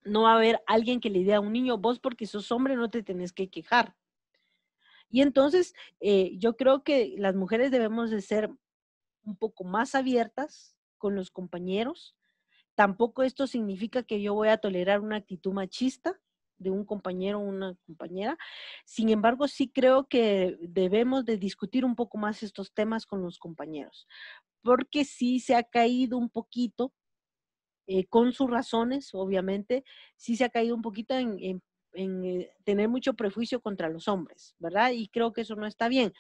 no va a haber alguien que le diga a un niño, vos porque sos hombre no te tenés que quejar. Y entonces yo creo que las mujeres debemos de ser un poco más abiertas con los compañeros. Tampoco esto significa que yo voy a tolerar una actitud machista de un compañero o una compañera. Sin embargo, sí creo que debemos de discutir un poco más estos temas con los compañeros, porque sí se ha caído un poquito, con sus razones, obviamente, sí se ha caído un poquito en tener mucho prejuicio contra los hombres, ¿verdad? Y creo que eso no está bien.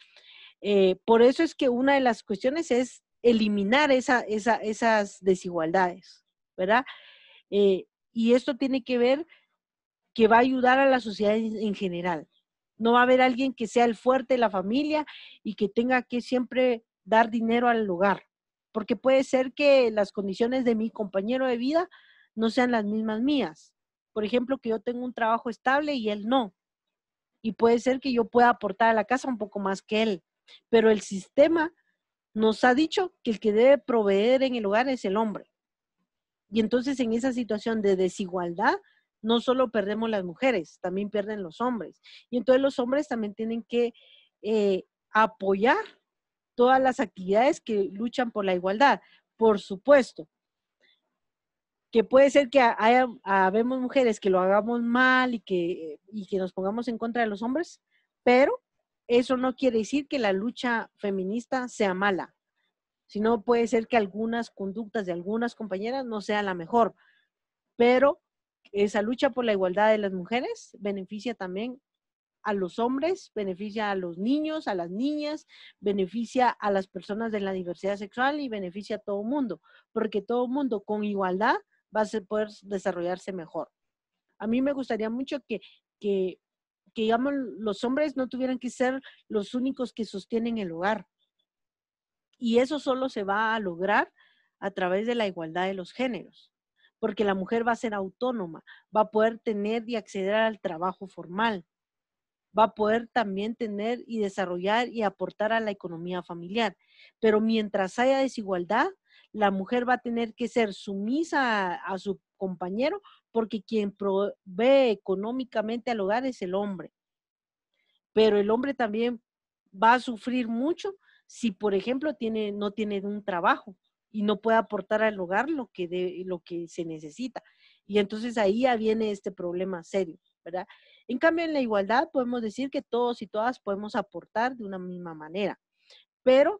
Por eso es que una de las cuestiones es eliminar esas desigualdades, ¿verdad? Y esto tiene que ver que va a ayudar a la sociedad en general. No va a haber alguien que sea el fuerte de la familia y que tenga que siempre dar dinero al hogar, porque puede ser que las condiciones de mi compañero de vida no sean las mismas mías. Por ejemplo, que yo tengo un trabajo estable y él no. Y puede ser que yo pueda aportar a la casa un poco más que él. Pero el sistema nos ha dicho que el que debe proveer en el hogar es el hombre. Y entonces en esa situación de desigualdad, no solo perdemos las mujeres, también pierden los hombres. Y entonces los hombres también tienen que apoyar todas las actividades que luchan por la igualdad. Por supuesto, que puede ser que habemos mujeres que lo hagamos mal y que nos pongamos en contra de los hombres, pero eso no quiere decir que la lucha feminista sea mala, sino puede ser que algunas conductas de algunas compañeras no sean la mejor, pero esa lucha por la igualdad de las mujeres beneficia también a los hombres, beneficia a los niños, a las niñas, beneficia a las personas de la diversidad sexual y beneficia a todo el mundo, porque todo el mundo con igualdad va a poder desarrollarse mejor. A mí me gustaría mucho que, digamos, los hombres no tuvieran que ser los únicos que sostienen el hogar. Y eso solo se va a lograr a través de la igualdad de los géneros, porque la mujer va a ser autónoma, va a poder tener y acceder al trabajo formal, va a poder también tener y desarrollar y aportar a la economía familiar. Pero mientras haya desigualdad, la mujer va a tener que ser sumisa a su compañero porque quien provee económicamente al hogar es el hombre. Pero el hombre también va a sufrir mucho si, por ejemplo, no tiene un trabajo y no puede aportar al hogar lo que se necesita. Y entonces ahí ya viene este problema serio, ¿verdad? En cambio, en la igualdad podemos decir que todos y todas podemos aportar de una misma manera, pero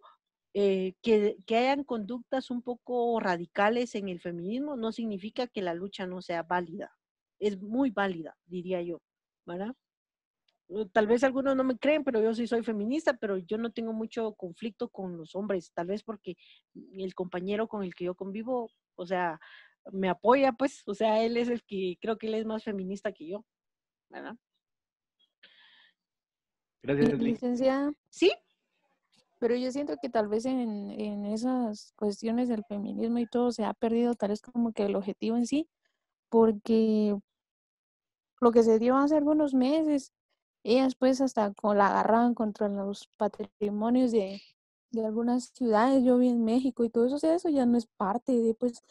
que hayan conductas un poco radicales en el feminismo no significa que la lucha no sea válida. Es muy válida, diría yo, ¿verdad? Tal vez algunos no me creen, pero yo sí soy feminista, pero yo no tengo mucho conflicto con los hombres, tal vez porque el compañero con el que yo convivo, o sea, me apoya, pues, o sea, él es el que creo que él es más feminista que yo, ¿verdad? Gracias, Lee. Licenciada, Sí, pero yo siento que tal vez en esas cuestiones del feminismo y todo se ha perdido tal vez como que el objetivo en sí, porque lo que se dio hace algunos meses, ellas pues hasta la agarraban contra los patrimonios de algunas ciudades, yo vi en México y todo eso, o sea, eso ya no es parte de pues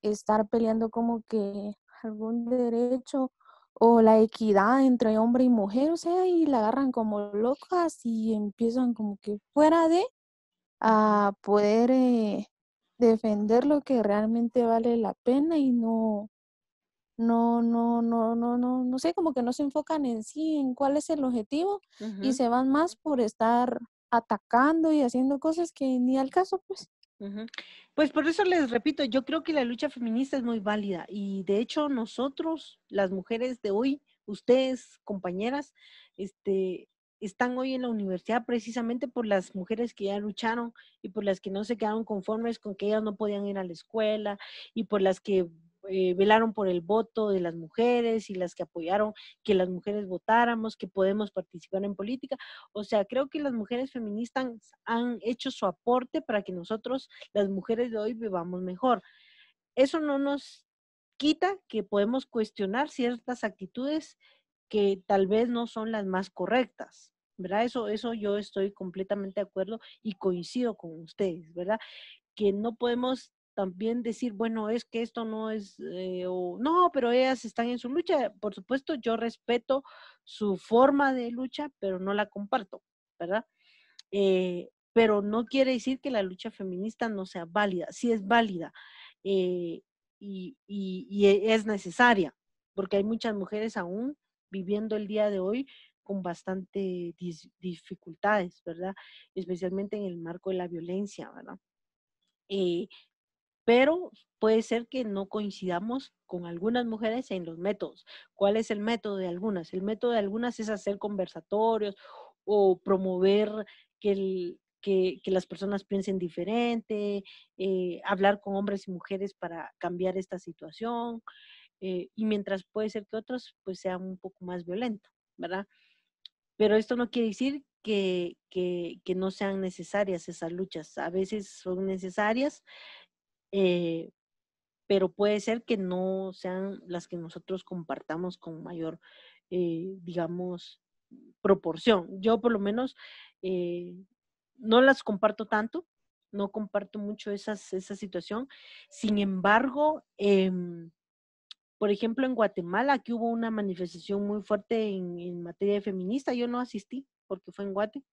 estar peleando como que algún derecho o la equidad entre hombre y mujer, o sea, y la agarran como locas y empiezan como que fuera de a poder defender lo que realmente vale la pena y no sé, como que no se enfocan en sí, en cuál es el objetivo y se van más por estar atacando y haciendo cosas que ni al caso, pues. Pues por eso les repito, yo creo que la lucha feminista es muy válida y de hecho nosotros, las mujeres de hoy, ustedes, compañeras, están hoy en la universidad precisamente por las mujeres que ya lucharon y por las que no se quedaron conformes con que ellas no podían ir a la escuela y por las que velaron por el voto de las mujeres y las que apoyaron que las mujeres votáramos, que podemos participar en política. O sea, creo que las mujeres feministas han hecho su aporte para que nosotros, las mujeres de hoy, vivamos mejor. Eso no nos quita que podemos cuestionar ciertas actitudes que tal vez no son las más correctas, ¿verdad? Eso yo estoy completamente de acuerdo y coincido con ustedes, ¿verdad? Que no podemos también decir, bueno, es que esto no es, o no, pero ellas están en su lucha. Por supuesto, yo respeto su forma de lucha, pero no la comparto, ¿verdad? Pero no quiere decir que la lucha feminista no sea válida, sí es válida eh, y es necesaria, porque hay muchas mujeres aún viviendo el día de hoy con bastante dificultades, ¿verdad? Especialmente en el marco de la violencia, ¿verdad? Eh, pero puede ser que no coincidamos con algunas mujeres en los métodos. ¿Cuál es el método de algunas? El método de algunas es hacer conversatorios o promover que las personas piensen diferente, hablar con hombres y mujeres para cambiar esta situación, y mientras puede ser que otros pues sean un poco más violentos, ¿verdad? Pero esto no quiere decir que no sean necesarias esas luchas. A veces son necesarias, eh, pero puede ser que no sean las que nosotros compartamos con mayor, digamos, proporción. Yo por lo menos eh, no las comparto tanto, no comparto mucho esa situación. Sin embargo, por ejemplo, en Guatemala, que hubo una manifestación muy fuerte en materia de feminista, yo no asistí porque fue en Guate,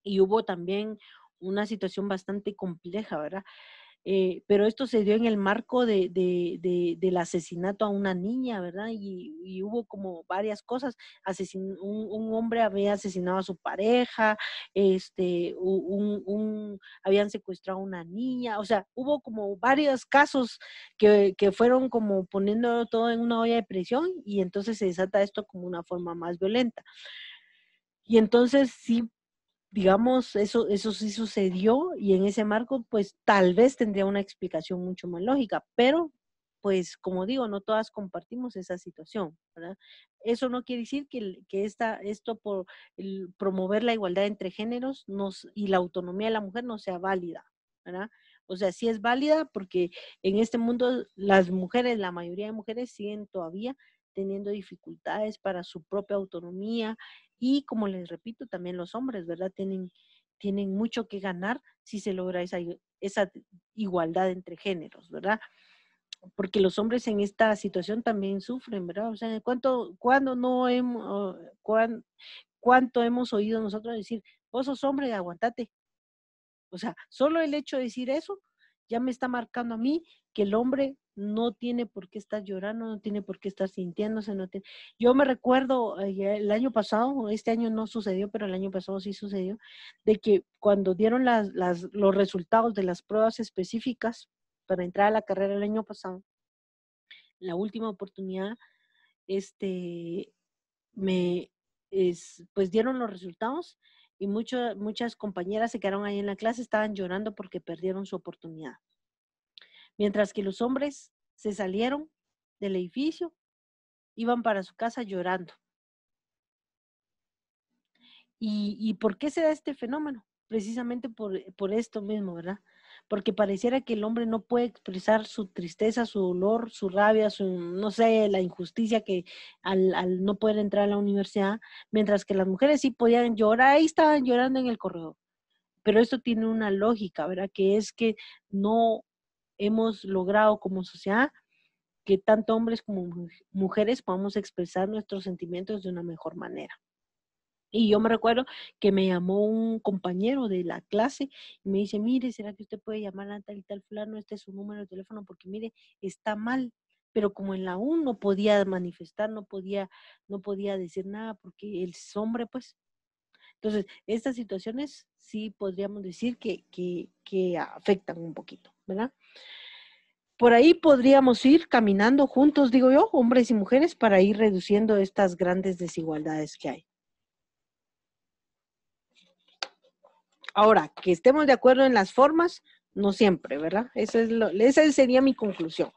y hubo también una situación bastante compleja, ¿verdad? Pero esto se dio en el marco del asesinato a una niña, ¿verdad? Y hubo como varias cosas. Un hombre había asesinado a su pareja, habían secuestrado a una niña, o sea, hubo como varios casos que fueron como poniendo todo en una olla de presión y entonces se desata esto como una forma más violenta. Y entonces sí, digamos, eso sí sucedió y en ese marco, pues tal vez tendría una explicación mucho más lógica, pero pues como digo, no todas compartimos esa situación, ¿verdad? Eso no quiere decir que esto por promover la igualdad entre géneros y la autonomía de la mujer no sea válida, ¿verdad? O sea, sí es válida porque en este mundo las mujeres, la mayoría de mujeres siguen todavía teniendo dificultades para su propia autonomía, y como les repito, también los hombres, ¿verdad? Tienen mucho que ganar si se logra esa igualdad entre géneros, ¿verdad? Porque los hombres en esta situación también sufren, ¿verdad? O sea, ¿cuándo no hemos, cuánto hemos oído nosotros decir, vos sos hombre, aguantate? O sea, solo el hecho de decir eso ya me está marcando a mí que el hombre no tiene por qué estar llorando, no tiene por qué estar sintiéndose, no tiene... Yo me recuerdo el año pasado, este año no sucedió, pero el año pasado sí sucedió, de que cuando dieron los resultados de las pruebas específicas para entrar a la carrera el año pasado, la última oportunidad, este, pues dieron los resultados y muchas compañeras se quedaron ahí en la clase, estaban llorando porque perdieron su oportunidad. Mientras que los hombres se salieron del edificio, iban para su casa llorando. ¿Y por qué se da este fenómeno? Precisamente por esto mismo, ¿verdad? Porque pareciera que el hombre no puede expresar su tristeza, su dolor, su rabia, no sé, la injusticia que al no poder entrar a la universidad, mientras que las mujeres sí podían llorar, ahí estaban llorando en el corredor. Pero esto tiene una lógica, ¿verdad? Que es que no hemos logrado como sociedad que tanto hombres como mujeres podamos expresar nuestros sentimientos de una mejor manera. Y yo me recuerdo que me llamó un compañero de la clase y me dice, mire, ¿será que usted puede llamar a tal y tal fulano? Este es su número de teléfono porque mire, está mal. Pero como en la U no podía manifestar, no podía decir nada porque él es hombre, pues. Entonces, estas situaciones sí podríamos decir que afectan un poquito, ¿verdad? Por ahí podríamos ir caminando juntos, digo yo, hombres y mujeres, para ir reduciendo estas grandes desigualdades que hay. Ahora, que estemos de acuerdo en las formas, no siempre, ¿verdad? Esa sería mi conclusión.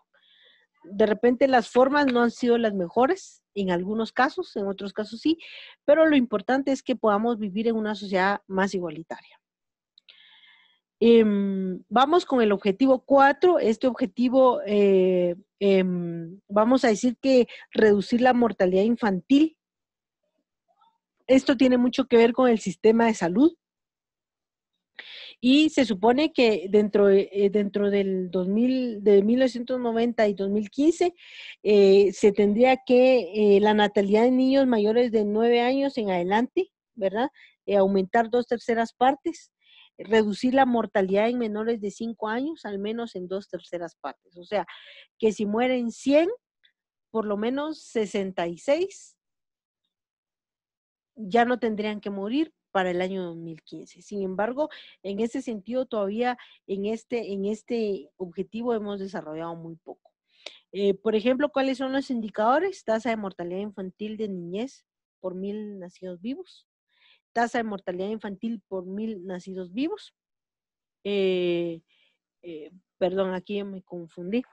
De repente las formas no han sido las mejores, en algunos casos, en otros casos sí, pero lo importante es que podamos vivir en una sociedad más igualitaria. Vamos con el objetivo 4. Este objetivo, vamos a decir que reducir la mortalidad infantil. Esto tiene mucho que ver con el sistema de salud. Y se supone que dentro del 1990 y 2015 se tendría que la natalidad de niños mayores de 9 años en adelante, ¿verdad? Aumentar 2/3 partes, reducir la mortalidad en menores de 5 años al menos en 2/3 partes. O sea, que si mueren 100, por lo menos 66 ya no tendrían que morir para el año 2015. Sin embargo, en ese sentido, todavía en este objetivo hemos desarrollado muy poco. Por ejemplo, ¿cuáles son los indicadores? Tasa de mortalidad infantil de niñez por 1000 nacidos vivos, tasa de mortalidad infantil por 1000 nacidos vivos. Perdón, aquí me confundí.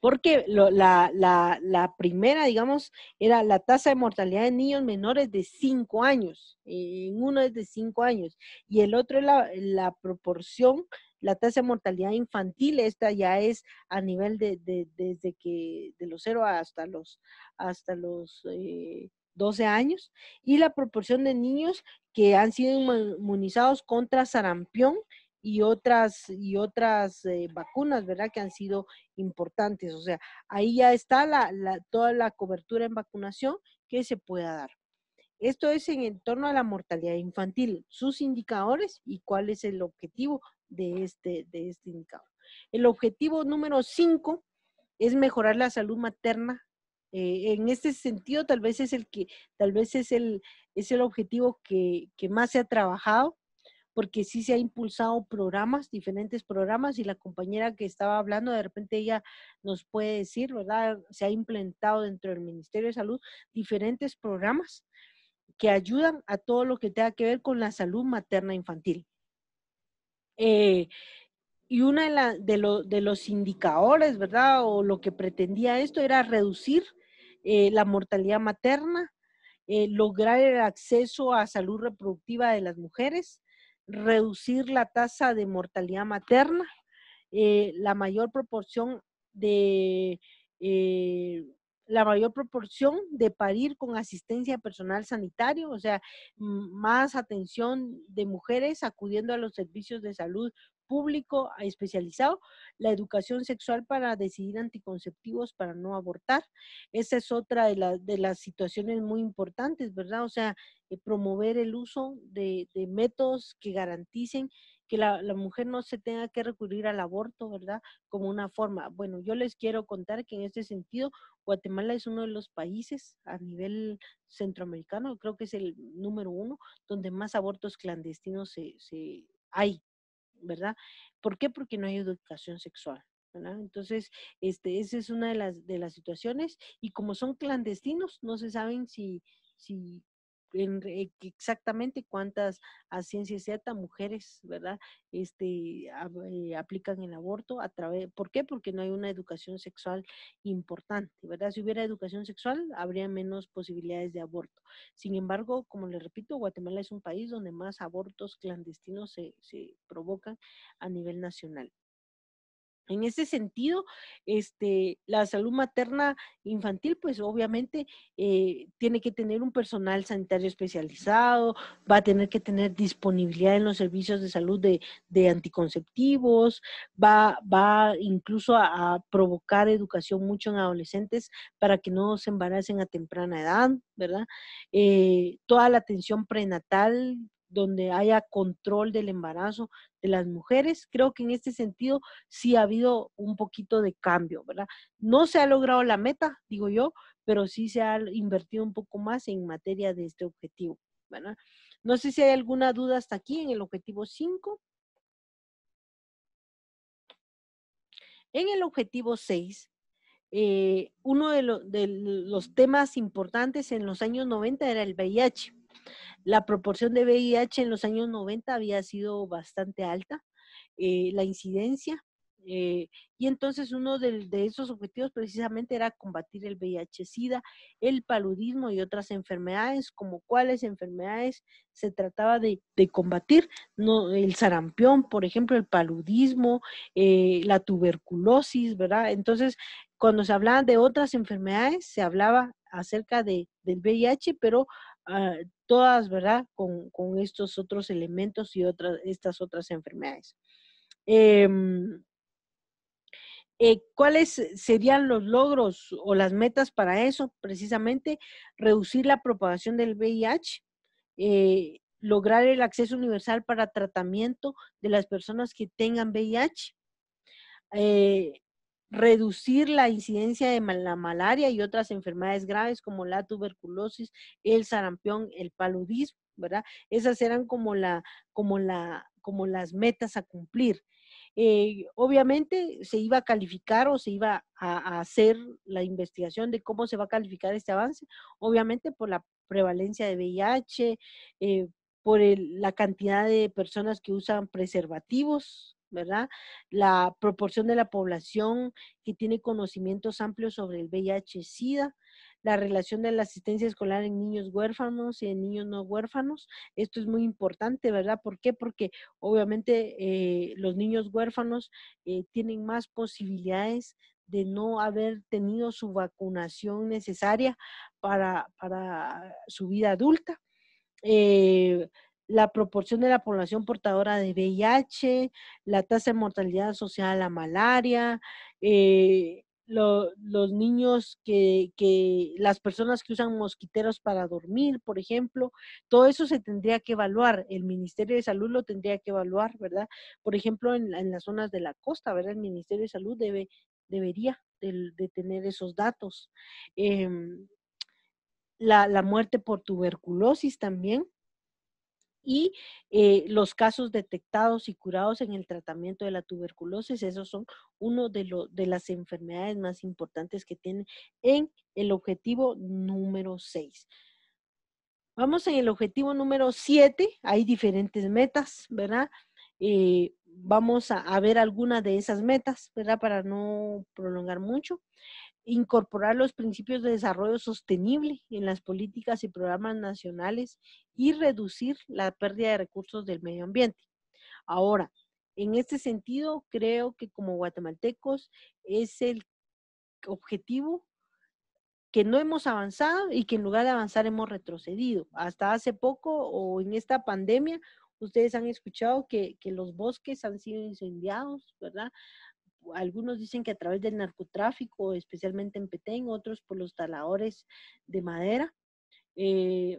porque la primera, digamos, era la tasa de mortalidad de niños menores de 5 años. En uno es de 5 años y el otro es la proporción, la tasa de mortalidad infantil. Esta ya es a nivel desde que de los 0 hasta los 12 años, y la proporción de niños que han sido inmunizados contra sarampión y otras vacunas, ¿verdad? Que han sido importantes. O sea, ahí ya está toda la cobertura en vacunación que se pueda dar. Esto es en torno a la mortalidad infantil, sus indicadores y cuál es el objetivo de este indicador. El objetivo número 5 es mejorar la salud materna. En este sentido, tal vez es el objetivo que más se ha trabajado, porque sí se ha impulsado diferentes programas, y la compañera que estaba hablando, de repente ella nos puede decir, ¿verdad? Se ha implementado dentro del Ministerio de Salud diferentes programas que ayudan a todo lo que tenga que ver con la salud materna infantil. Y uno de los indicadores, ¿verdad? O lo que pretendía esto era reducir la mortalidad materna, lograr el acceso a salud reproductiva de las mujeres, reducir la tasa de mortalidad materna, la mayor proporción de parir con asistencia personal sanitario, o sea, más atención de mujeres acudiendo a los servicios de salud público especializado, la educación sexual para decidir anticonceptivos para no abortar. Esa es otra de las situaciones muy importantes, ¿verdad? O sea, promover el uso de métodos que garanticen que la mujer no se tenga que recurrir al aborto, ¿verdad? Como una forma. Bueno, yo les quiero contar que en este sentido, Guatemala es uno de los países a nivel centroamericano, creo que es el número 1, donde más abortos clandestinos hay, ¿verdad? ¿Por qué? Porque no hay educación sexual, ¿verdad? Entonces, esa es una de las situaciones, y como son clandestinos, no se saben si exactamente cuántas, a ciencia cierta, mujeres, ¿verdad? Aplican el aborto ¿por qué? Porque no hay una educación sexual importante, ¿verdad? Si hubiera educación sexual, habría menos posibilidades de aborto. Sin embargo, como les repito, Guatemala es un país donde más abortos clandestinos se provocan a nivel nacional. En ese sentido, la salud materna infantil, pues obviamente tiene que tener un personal sanitario especializado, va a tener que tener disponibilidad en los servicios de salud de anticonceptivos, va incluso a provocar educación mucho en adolescentes para que no se embaracen a temprana edad, ¿verdad? Toda la atención prenatal, donde haya control del embarazo de las mujeres. Creo que en este sentido sí ha habido un poquito de cambio, ¿verdad? No se ha logrado la meta, digo yo, pero sí se ha invertido un poco más en materia de este objetivo, ¿verdad? No sé si hay alguna duda hasta aquí en el objetivo 5. En el objetivo 6, uno de los temas importantes en los años 90 era el VIH. La proporción de VIH en los años 90 había sido bastante alta, la incidencia, y entonces uno de esos objetivos precisamente era combatir el VIH-Sida, el paludismo y otras enfermedades. Como cuáles enfermedades se trataba de combatir, no, el sarampión, por ejemplo, el paludismo, la tuberculosis, ¿verdad? Entonces, cuando se hablaba de otras enfermedades, se hablaba acerca del VIH, pero todas, ¿verdad? Con estos otros elementos y estas otras enfermedades. ¿Cuáles serían los logros o las metas para eso? Precisamente reducir la propagación del VIH, lograr el acceso universal para tratamiento de las personas que tengan VIH, reducir la incidencia de la malaria y otras enfermedades graves como la tuberculosis, el sarampión, el paludismo, ¿verdad? Esas eran como las metas a cumplir. Obviamente se iba a calificar o se iba a hacer la investigación de cómo se va a calificar este avance, obviamente por la prevalencia de VIH, por la cantidad de personas que usan preservativos, ¿verdad? La proporción de la población que tiene conocimientos amplios sobre el VIH-Sida, la relación de la asistencia escolar en niños huérfanos y en niños no huérfanos. Esto es muy importante, ¿verdad? ¿Por qué? Porque obviamente los niños huérfanos tienen más posibilidades de no haber tenido su vacunación necesaria para su vida adulta. Eh, la proporción de la población portadora de VIH, la tasa de mortalidad asociada a la malaria, los niños las personas que usan mosquiteros para dormir, por ejemplo, todo eso se tendría que evaluar, el Ministerio de Salud lo tendría que evaluar, ¿verdad? Por ejemplo, en las zonas de la costa, ¿verdad? El Ministerio de Salud debería de tener esos datos. La muerte por tuberculosis también, y los casos detectados y curados en el tratamiento de la tuberculosis, esos son uno de las enfermedades más importantes que tiene en el objetivo número 6. Vamos en el objetivo número 7, hay diferentes metas, ¿verdad? Vamos a ver algunas de esas metas, ¿verdad? Para no prolongar mucho. Incorporar los principios de desarrollo sostenible en las políticas y programas nacionales y reducir la pérdida de recursos del medio ambiente. Ahora, en este sentido, creo que como guatemaltecos es el objetivo que no hemos avanzado y que en lugar de avanzar hemos retrocedido. Hasta hace poco o en esta pandemia, ustedes han escuchado que los bosques han sido incendiados, ¿verdad? Algunos dicen que a través del narcotráfico, especialmente en Petén, otros por los taladores de madera,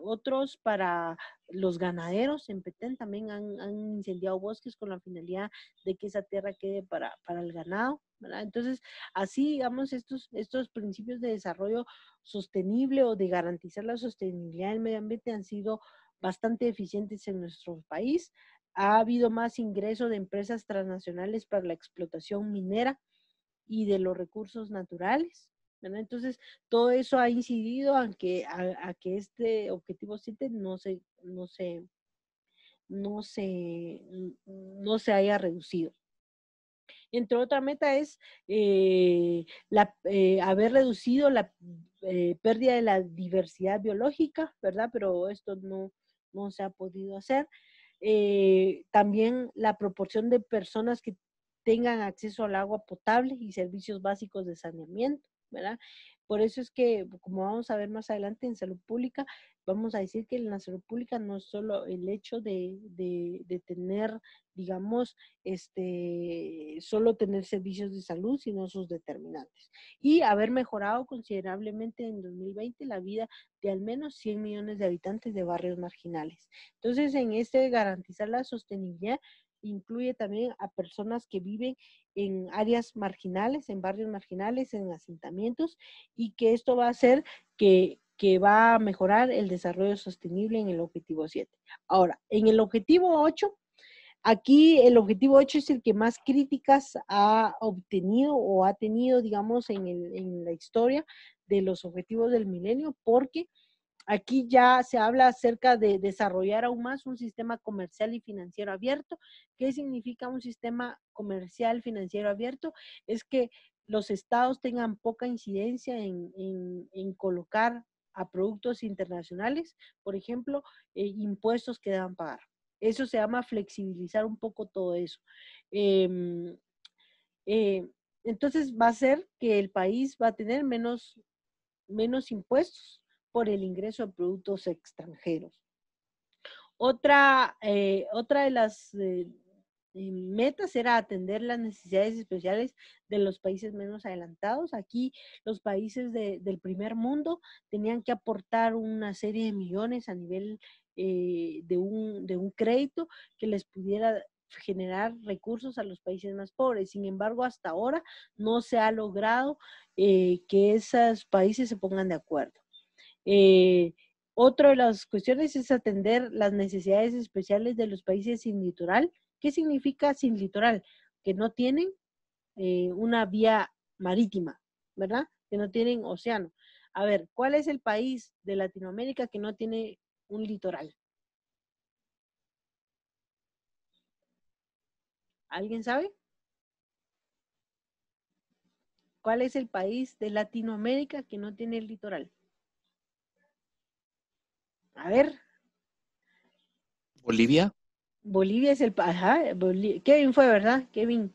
otros para los ganaderos en Petén también han incendiado bosques con la finalidad de que esa tierra quede para el ganado, ¿verdad? Entonces, así, digamos, estos principios de desarrollo sostenible o de garantizar la sostenibilidad del medio ambiente han sido bastante eficientes en nuestro país. Ha habido más ingreso de empresas transnacionales para la explotación minera y de los recursos naturales, ¿verdad? Entonces, todo eso ha incidido a que este objetivo 7 no se haya reducido. Entre otra meta es haber reducido la pérdida de la diversidad biológica, ¿verdad? Pero esto no se ha podido hacer. También la proporción de personas que tengan acceso al agua potable y servicios básicos de saneamiento, ¿verdad? Por eso es que, como vamos a ver más adelante en salud pública, vamos a decir que en la salud pública no es solo el hecho de tener, digamos, solo tener servicios de salud, sino sus determinantes. Y haber mejorado considerablemente en 2020 la vida de al menos 100 millones de habitantes de barrios marginales. Entonces, en garantizar la sostenibilidad, incluye también a personas que viven en áreas marginales, en barrios marginales, en asentamientos, y que esto va a hacer que va a mejorar el desarrollo sostenible en el objetivo 7. Ahora, en el objetivo 8, aquí el objetivo 8 es el que más críticas ha obtenido o ha tenido, digamos, en la historia de los objetivos del milenio, porque aquí ya se habla acerca de desarrollar aún más un sistema comercial y financiero abierto. ¿Qué significa un sistema comercial financiero abierto? Es que los estados tengan poca incidencia en colocar a productos internacionales, por ejemplo, impuestos que deban pagar. Eso se llama flexibilizar un poco todo eso. Eh, eh, entonces va a ser que el país va a tener menos impuestos por el ingreso de productos extranjeros. Otra de las metas era atender las necesidades especiales de los países menos adelantados. Aquí los países del primer mundo tenían que aportar una serie de millones a nivel de un crédito que les pudiera generar recursos a los países más pobres. Sin embargo, hasta ahora no se ha logrado que esos países se pongan de acuerdo. Otra de las cuestiones es atender las necesidades especiales de los países sin litoral. ¿Qué significa sin litoral? Que no tienen una vía marítima, ¿verdad? Que no tienen océano. A ver, ¿cuál es el país de Latinoamérica que no tiene un litoral? ¿Alguien sabe? ¿Cuál es el país de Latinoamérica que no tiene el litoral? A ver, Bolivia. Bolivia es el país, Kevin fue, ¿verdad? Kevin.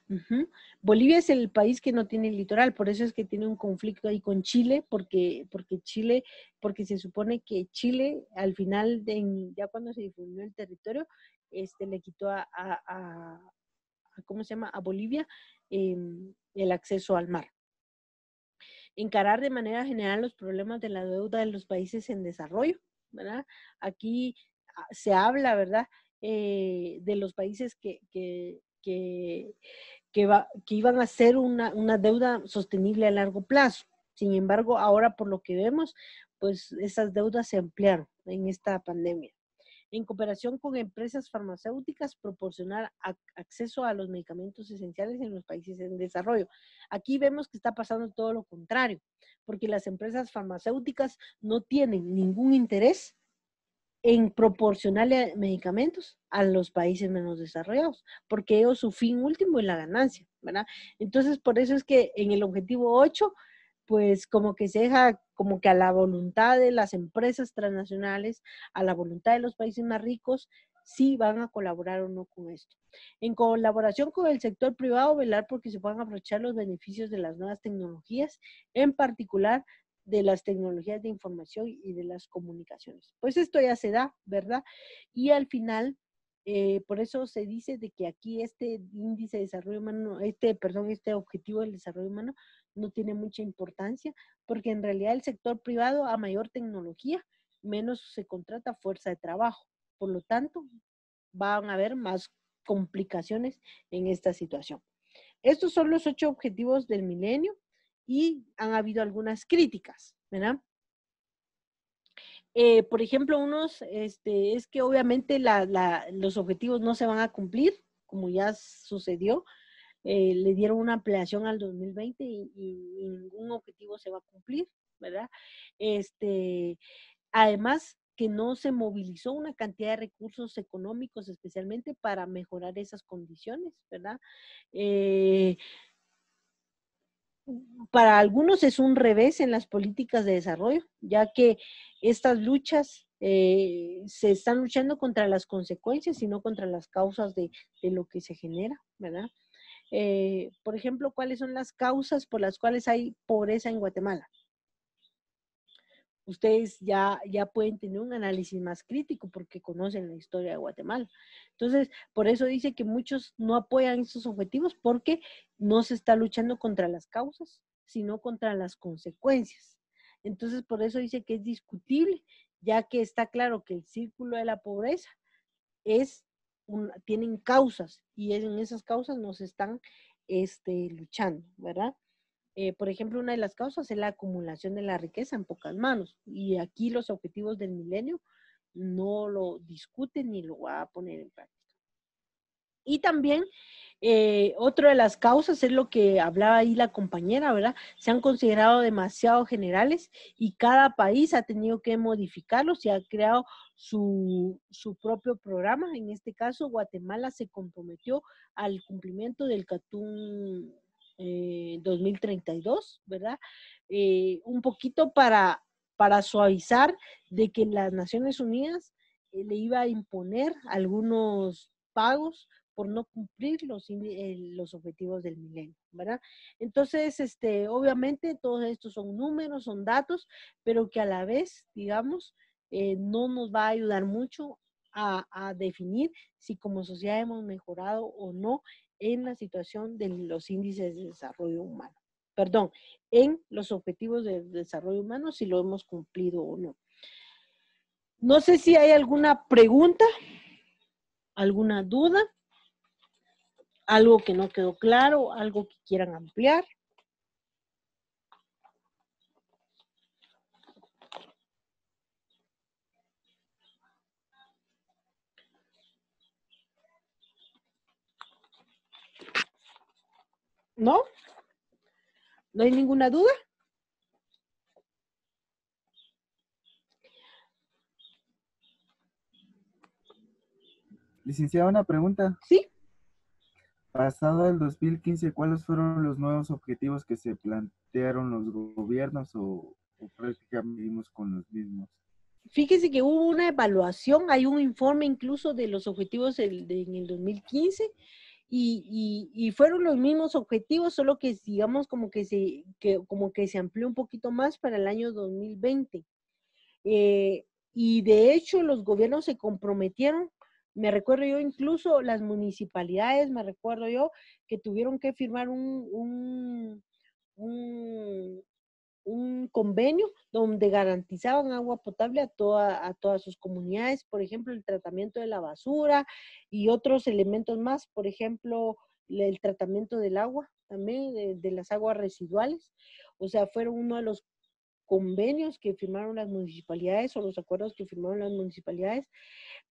Ujú. Bolivia es el país que no tiene el litoral, por eso es que tiene un conflicto ahí con Chile, porque se supone que Chile al final, ya cuando se difundió el territorio, le quitó ¿cómo se llama? A Bolivia el acceso al mar. Encarar de manera general los problemas de la deuda de los países en desarrollo, ¿verdad? Aquí se habla, ¿verdad? De los países que iban a ser una deuda sostenible a largo plazo. Sin embargo, ahora por lo que vemos, pues esas deudas se ampliaron en esta pandemia. En cooperación con empresas farmacéuticas, proporcionar acceso a los medicamentos esenciales en los países en desarrollo. Aquí vemos que está pasando todo lo contrario, porque las empresas farmacéuticas no tienen ningún interés en proporcionarle medicamentos a los países menos desarrollados, porque ellos su fin último es la ganancia, ¿verdad? Entonces, por eso es que en el objetivo 8, pues como que se deja como que a la voluntad de las empresas transnacionales, a la voluntad de los países más ricos, si van a colaborar o no con esto. En colaboración con el sector privado, velar porque se puedan aprovechar los beneficios de las nuevas tecnologías, en particular de las tecnologías de información y de las comunicaciones. Pues esto ya se da, ¿verdad? Y al final, por eso se dice de que aquí este índice de desarrollo humano, este objetivo del desarrollo humano no tiene mucha importancia, porque en realidad el sector privado, a mayor tecnología, menos se contrata fuerza de trabajo. Por lo tanto, van a haber más complicaciones en esta situación. Estos son los 8 objetivos del milenio y han habido algunas críticas, ¿verdad? Por ejemplo, es que obviamente los objetivos no se van a cumplir, como ya sucedió. Le dieron una ampliación al 2020 y ningún objetivo se va a cumplir, ¿verdad? Además, que no se movilizó una cantidad de recursos económicos especialmente para mejorar esas condiciones, ¿verdad? Para algunos es un revés en las políticas de desarrollo, ya que estas luchas se están luchando contra las consecuencias y no contra las causas de lo que se genera, ¿verdad? Por ejemplo, ¿cuáles son las causas por las cuales hay pobreza en Guatemala? Ustedes ya pueden tener un análisis más crítico porque conocen la historia de Guatemala. Entonces, por eso dice que muchos no apoyan estos objetivos porque no se está luchando contra las causas, sino contra las consecuencias. Entonces, por eso dice que es discutible, ya que está claro que el círculo de la pobreza tienen causas y en esas causas no se están luchando, ¿verdad? Por ejemplo, una de las causas es la acumulación de la riqueza en pocas manos. Y aquí los objetivos del milenio no lo discuten ni lo va a poner en práctica. Y también, otra de las causas es lo que hablaba ahí la compañera, ¿verdad? Se han considerado demasiado generales y cada país ha tenido que modificarlos y ha creado su propio programa. En este caso, Guatemala se comprometió al cumplimiento del Catún 2032, ¿verdad? Un poquito para suavizar de que las Naciones Unidas le iba a imponer algunos pagos por no cumplir los objetivos del milenio, ¿verdad? Entonces, obviamente todos estos son números, son datos, pero que a la vez, digamos, no nos va a ayudar mucho a definir si como sociedad hemos mejorado o no en la situación de los índices de desarrollo humano. Perdón, en los objetivos de desarrollo humano, si lo hemos cumplido o no. No sé si hay alguna pregunta, alguna duda, algo que no quedó claro, algo que quieran ampliar. ¿No? ¿No hay ninguna duda? Licenciada, una pregunta. Sí. pasado el 2015, ¿cuáles fueron los nuevos objetivos que se plantearon los gobiernos o prácticamente seguimos con los mismos? Fíjese que hubo una evaluación, hay un informe incluso de los objetivos en el 2015 y fueron los mismos objetivos, solo que digamos como que se amplió un poquito más para el año 2020. Y de hecho los gobiernos se comprometieron, me recuerdo yo incluso las municipalidades, me recuerdo yo que tuvieron que firmar un, un convenio donde garantizaban agua potable a todas sus comunidades, por ejemplo, el tratamiento de la basura y otros elementos más, por ejemplo, el tratamiento del agua, también de las aguas residuales. O sea, fueron uno de los convenios que firmaron las municipalidades o los acuerdos que firmaron las municipalidades,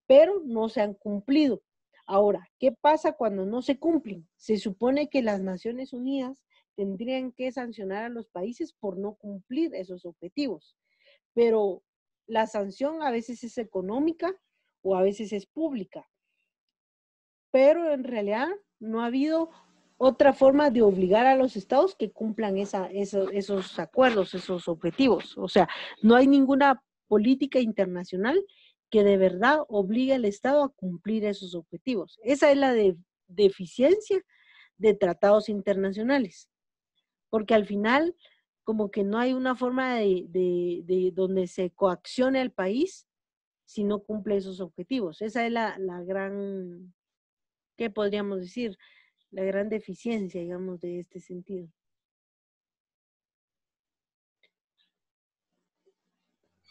pero no se han cumplido. Ahora, ¿qué pasa cuando no se cumplen? Se supone que las Naciones Unidas tendrían que sancionar a los países por no cumplir esos objetivos, pero la sanción a veces es económica o a veces es pública, pero en realidad no ha habido otra forma de obligar a los estados que cumplan esos acuerdos, esos objetivos. O sea, no hay ninguna política internacional que de verdad obligue al estado a cumplir esos objetivos. Esa es la deficiencia de tratados internacionales, porque al final como que no hay una forma de donde se coaccione al país si no cumple esos objetivos. Esa es la gran, ¿qué podríamos decir? La gran deficiencia, digamos, de este sentido.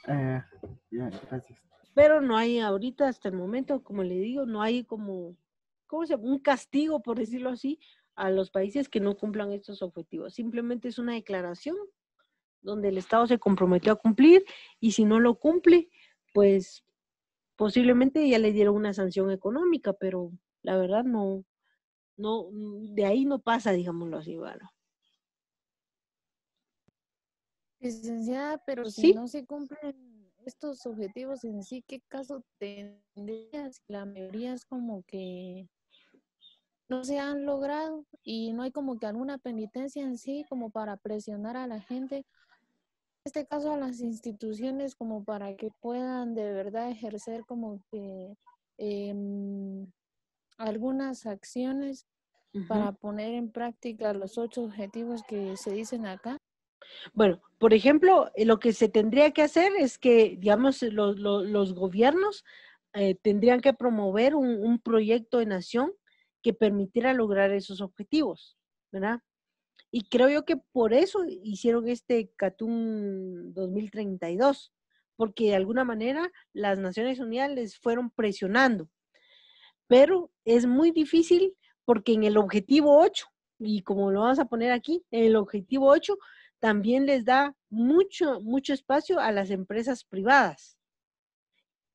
Ya, gracias. Pero no hay ahorita, hasta el momento, como le digo, no hay como, ¿cómo se llama? Un castigo, por decirlo así, a los países que no cumplan estos objetivos. Simplemente es una declaración donde el Estado se comprometió a cumplir y si no lo cumple, pues posiblemente ya le dieron una sanción económica, pero la verdad no, de ahí no pasa, digámoslo así, ¿vale? Licenciada, pero si Sí, no se cumplen estos objetivos en sí, ¿qué caso tendría si la mayoría es como que no se han logrado y no hay como que alguna penitencia en sí como para presionar a la gente, en este caso a las instituciones como para que puedan de verdad ejercer como que algunas acciones para poner en práctica los 8 objetivos que se dicen acá? Bueno, por ejemplo, lo que se tendría que hacer es que, digamos, los gobiernos tendrían que promover un proyecto de nación que permitiera lograr esos objetivos, ¿verdad? Y creo yo que por eso hicieron este Catún 2032, porque de alguna manera las Naciones Unidas les fueron presionando, pero es muy difícil porque en el objetivo 8, y como lo vamos a poner aquí, en el objetivo 8 también les da mucho espacio a las empresas privadas.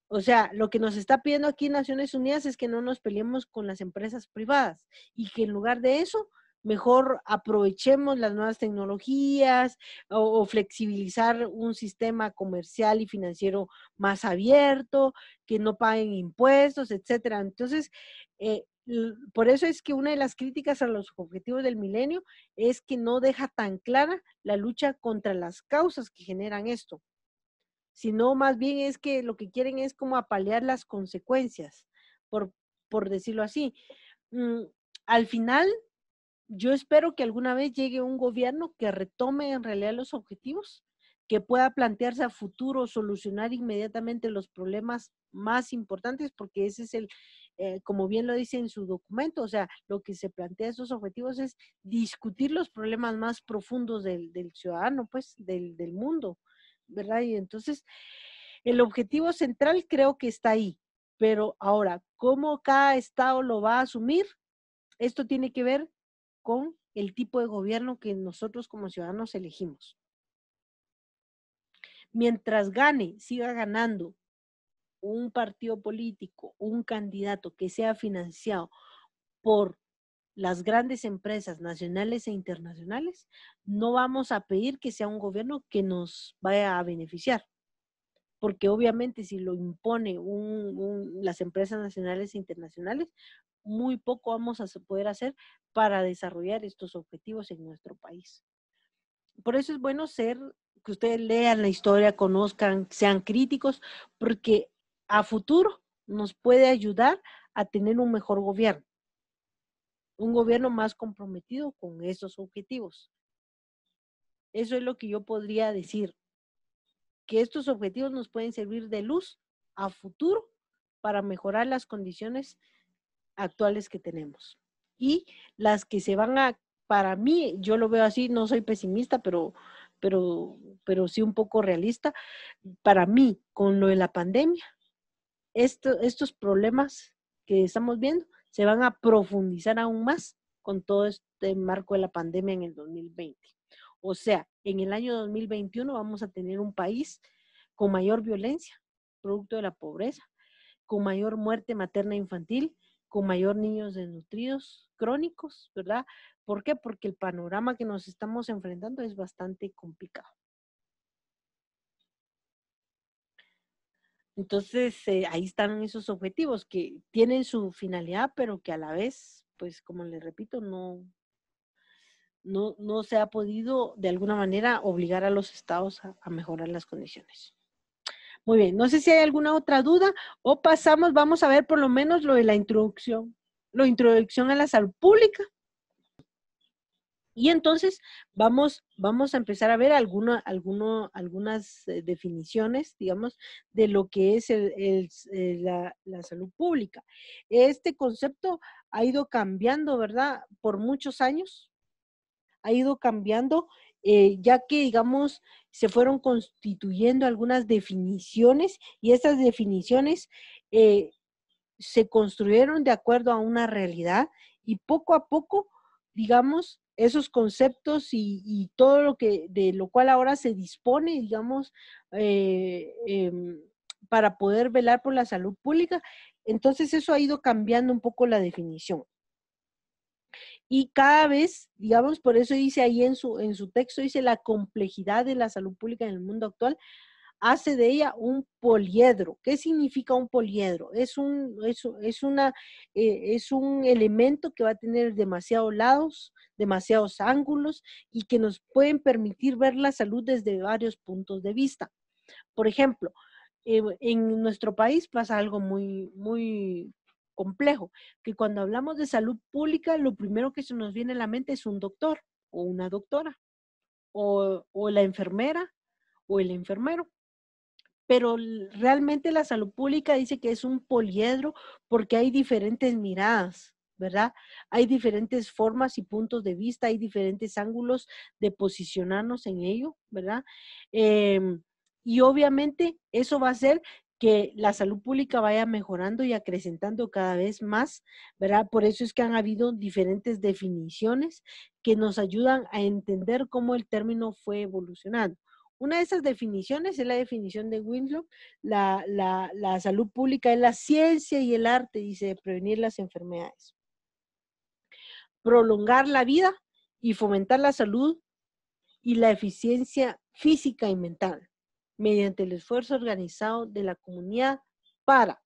O sea, lo que nos está pidiendo aquí Naciones Unidas es que no nos peleemos con las empresas privadas y que en lugar de eso, mejor aprovechemos las nuevas tecnologías o flexibilizar un sistema comercial y financiero más abierto, que no paguen impuestos, etcétera. Entonces, por eso es que una de las críticas a los objetivos del milenio es que no deja tan clara la lucha contra las causas que generan esto, sino más bien es que lo que quieren es como apalear las consecuencias, por, por decirlo así. Al final, yo espero que alguna vez llegue un gobierno que retome en realidad los objetivos, que pueda plantearse a futuro solucionar inmediatamente los problemas más importantes, porque ese es como bien lo dice en su documento, o sea, lo que se plantea esos objetivos es discutir los problemas más profundos del ciudadano, pues, del mundo, ¿verdad? Y entonces, el objetivo central creo que está ahí, pero ahora, ¿cómo cada estado lo va a asumir? Esto tiene que ver con el tipo de gobierno que nosotros como ciudadanos elegimos. Mientras siga ganando un partido político, un candidato que sea financiado por las grandes empresas nacionales e internacionales, no vamos a pedir que sea un gobierno que nos vaya a beneficiar. Porque obviamente si lo impone las empresas nacionales e internacionales, muy poco vamos a poder hacer para desarrollar estos objetivos en nuestro país. Por eso es bueno que ustedes lean la historia, conozcan, sean críticos, porque a futuro nos puede ayudar a tener un mejor gobierno, un gobierno más comprometido con esos objetivos. Eso es lo que yo podría decir, que estos objetivos nos pueden servir de luz a futuro para mejorar las condiciones actuales que tenemos. Y las que se van para mí, yo lo veo así, no soy pesimista, pero sí un poco realista. Para mí, con lo de la pandemia, estos problemas que estamos viendo se van a profundizar aún más con todo este marco de la pandemia en el 2020. O sea, en el año 2021 vamos a tener un país con mayor violencia, producto de la pobreza, con mayor muerte materna e infantil, con mayor niños desnutridos crónicos, ¿verdad? ¿Por qué? Porque el panorama que nos estamos enfrentando es bastante complicado. Entonces, ahí están esos objetivos que tienen su finalidad, pero que a la vez, pues como les repito, no se ha podido de alguna manera obligar a los estados a mejorar las condiciones. Muy bien, no sé si hay alguna otra duda o vamos a ver por lo menos lo de la introducción a la salud pública. Y entonces vamos a empezar a ver algunas definiciones, digamos, de lo que es la salud pública. Este concepto ha ido cambiando, ¿verdad? Por muchos años, ha ido cambiando, ya que, digamos, se fueron constituyendo algunas definiciones y esas definiciones se construyeron de acuerdo a una realidad y poco a poco, digamos, esos conceptos y todo de lo cual ahora se dispone, digamos, para poder velar por la salud pública, entonces eso ha ido cambiando un poco la definición. Y cada vez, digamos, por eso dice ahí en su texto, dice la complejidad de la salud pública en el mundo actual hace de ella un poliedro. ¿Qué significa un poliedro? Es un elemento que va a tener demasiados lados, demasiados ángulos y que nos pueden permitir ver la salud desde varios puntos de vista. Por ejemplo, en nuestro país pasa algo muy, muy complejo, que cuando hablamos de salud pública, lo primero que se nos viene a la mente es un doctor o una doctora, o la enfermera o el enfermero. Pero realmente la salud pública dice que es un poliedro porque hay diferentes miradas, ¿verdad? Hay diferentes formas y puntos de vista, hay diferentes ángulos de posicionarnos en ello, ¿verdad? Y obviamente eso va a hacer que la salud pública vaya mejorando y acrecentando cada vez más, ¿verdad? Por eso es que han habido diferentes definiciones que nos ayudan a entender cómo el término fue evolucionando. Una de esas definiciones es la definición de Winslow. La salud pública es la ciencia y el arte, dice, de prevenir las enfermedades, prolongar la vida y fomentar la salud y la eficiencia física y mental mediante el esfuerzo organizado de la comunidad para.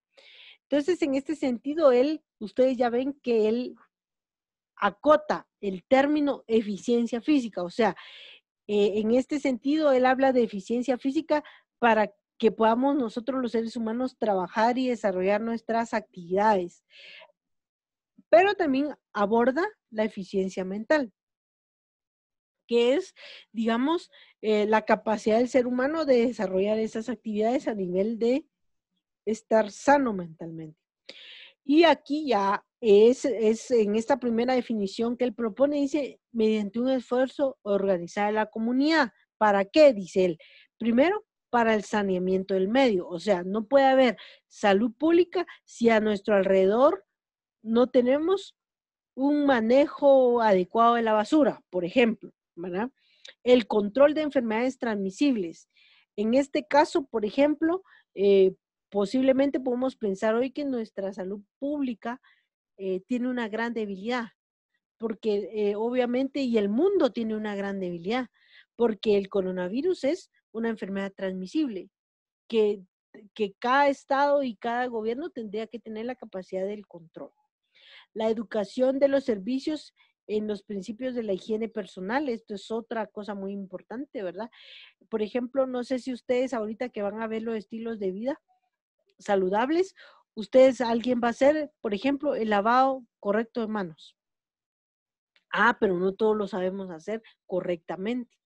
Entonces, en este sentido, ustedes ya ven que él acota el término eficiencia física, o sea, en este sentido, él habla de eficiencia física para que podamos nosotros los seres humanos trabajar y desarrollar nuestras actividades. Pero también aborda la eficiencia mental, que es, digamos, la capacidad del ser humano de desarrollar esas actividades a nivel de estar sano mentalmente. Y aquí ya es en esta primera definición que él propone, dice, mediante un esfuerzo organizar a la comunidad. ¿Para qué? Dice él. Primero, para el saneamiento del medio. O sea, no puede haber salud pública si a nuestro alrededor no tenemos un manejo adecuado de la basura, por ejemplo, ¿verdad? El control de enfermedades transmisibles. En este caso, por ejemplo, posiblemente podemos pensar hoy que nuestra salud pública tiene una gran debilidad, porque obviamente, y el mundo tiene una gran debilidad, porque el coronavirus es una enfermedad transmisible, que cada estado y cada gobierno tendría que tener la capacidad del control. La educación de los servicios en los principios de la higiene personal, esto es otra cosa muy importante, ¿verdad? Por ejemplo, no sé si ustedes ahorita que van a ver los estilos de vida saludables, alguien va a hacer, por ejemplo, el lavado correcto de manos. Ah, pero no todos lo sabemos hacer correctamente.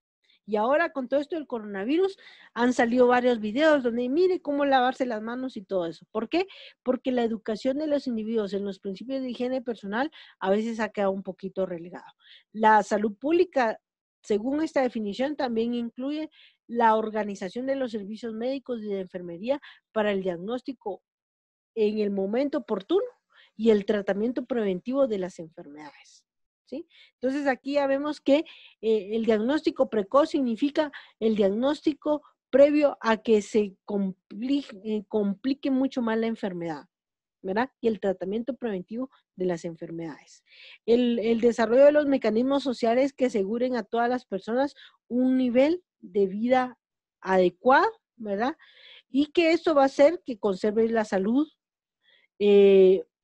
Y ahora con todo esto del coronavirus han salido varios videos donde mire cómo lavarse las manos y todo eso. ¿Por qué? Porque la educación de los individuos en los principios de higiene personal a veces ha quedado un poquito relegado. La salud pública, según esta definición, también incluye la organización de los servicios médicos y de enfermería para el diagnóstico en el momento oportuno y el tratamiento preventivo de las enfermedades. ¿Sí? Entonces aquí ya vemos que el diagnóstico precoz significa el diagnóstico previo a que se complique mucho más la enfermedad, ¿verdad? Y el tratamiento preventivo de las enfermedades. El desarrollo de los mecanismos sociales que aseguren a todas las personas un nivel de vida adecuado, ¿verdad? Y que esto va a hacer que conserve la salud,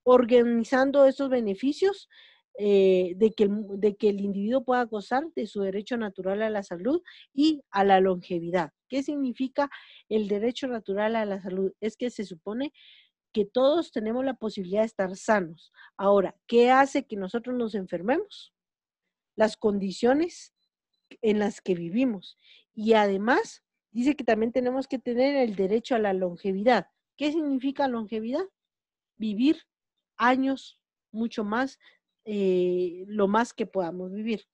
organizando estos beneficios de que el individuo pueda gozar de su derecho natural a la salud y a la longevidad. ¿Qué significa el derecho natural a la salud? Es que se supone que todos tenemos la posibilidad de estar sanos. Ahora, ¿qué hace que nosotros nos enfermemos? Las condiciones en las que vivimos. Y además, dice que también tenemos que tener el derecho a la longevidad. ¿Qué significa longevidad? Vivir años mucho más, lo más que podamos vivir.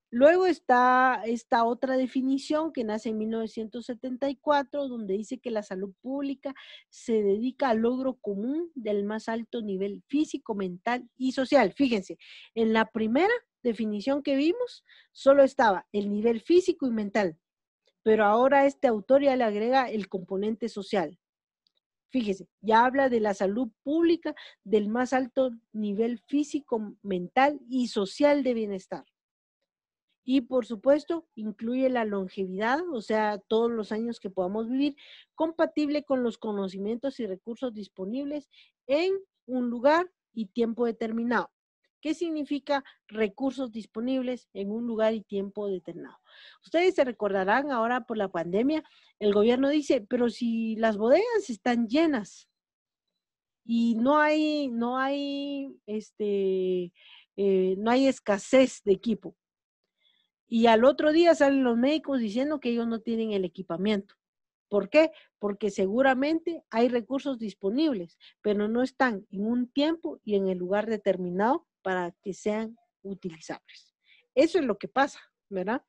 Luego está esta otra definición que nace en 1974, donde dice que la salud pública se dedica al logro común del más alto nivel físico, mental y social. Fíjense, en la primera definición que vimos, solo estaba el nivel físico y mental, pero ahora este autor ya le agrega el componente social. Fíjese, ya habla de la salud pública del más alto nivel físico, mental y social de bienestar. Y por supuesto, incluye la longevidad, o sea, todos los años que podamos vivir, compatible con los conocimientos y recursos disponibles en un lugar y tiempo determinado. ¿Qué significa recursos disponibles en un lugar y tiempo determinado? Ustedes se recordarán ahora por la pandemia, el gobierno dice, pero si las bodegas están llenas y no hay escasez de equipo. Y al otro día salen los médicos diciendo que ellos no tienen el equipamiento. ¿Por qué? Porque seguramente hay recursos disponibles, pero no están en un tiempo y en el lugar determinado para que sean utilizables. Eso es lo que pasa, ¿verdad?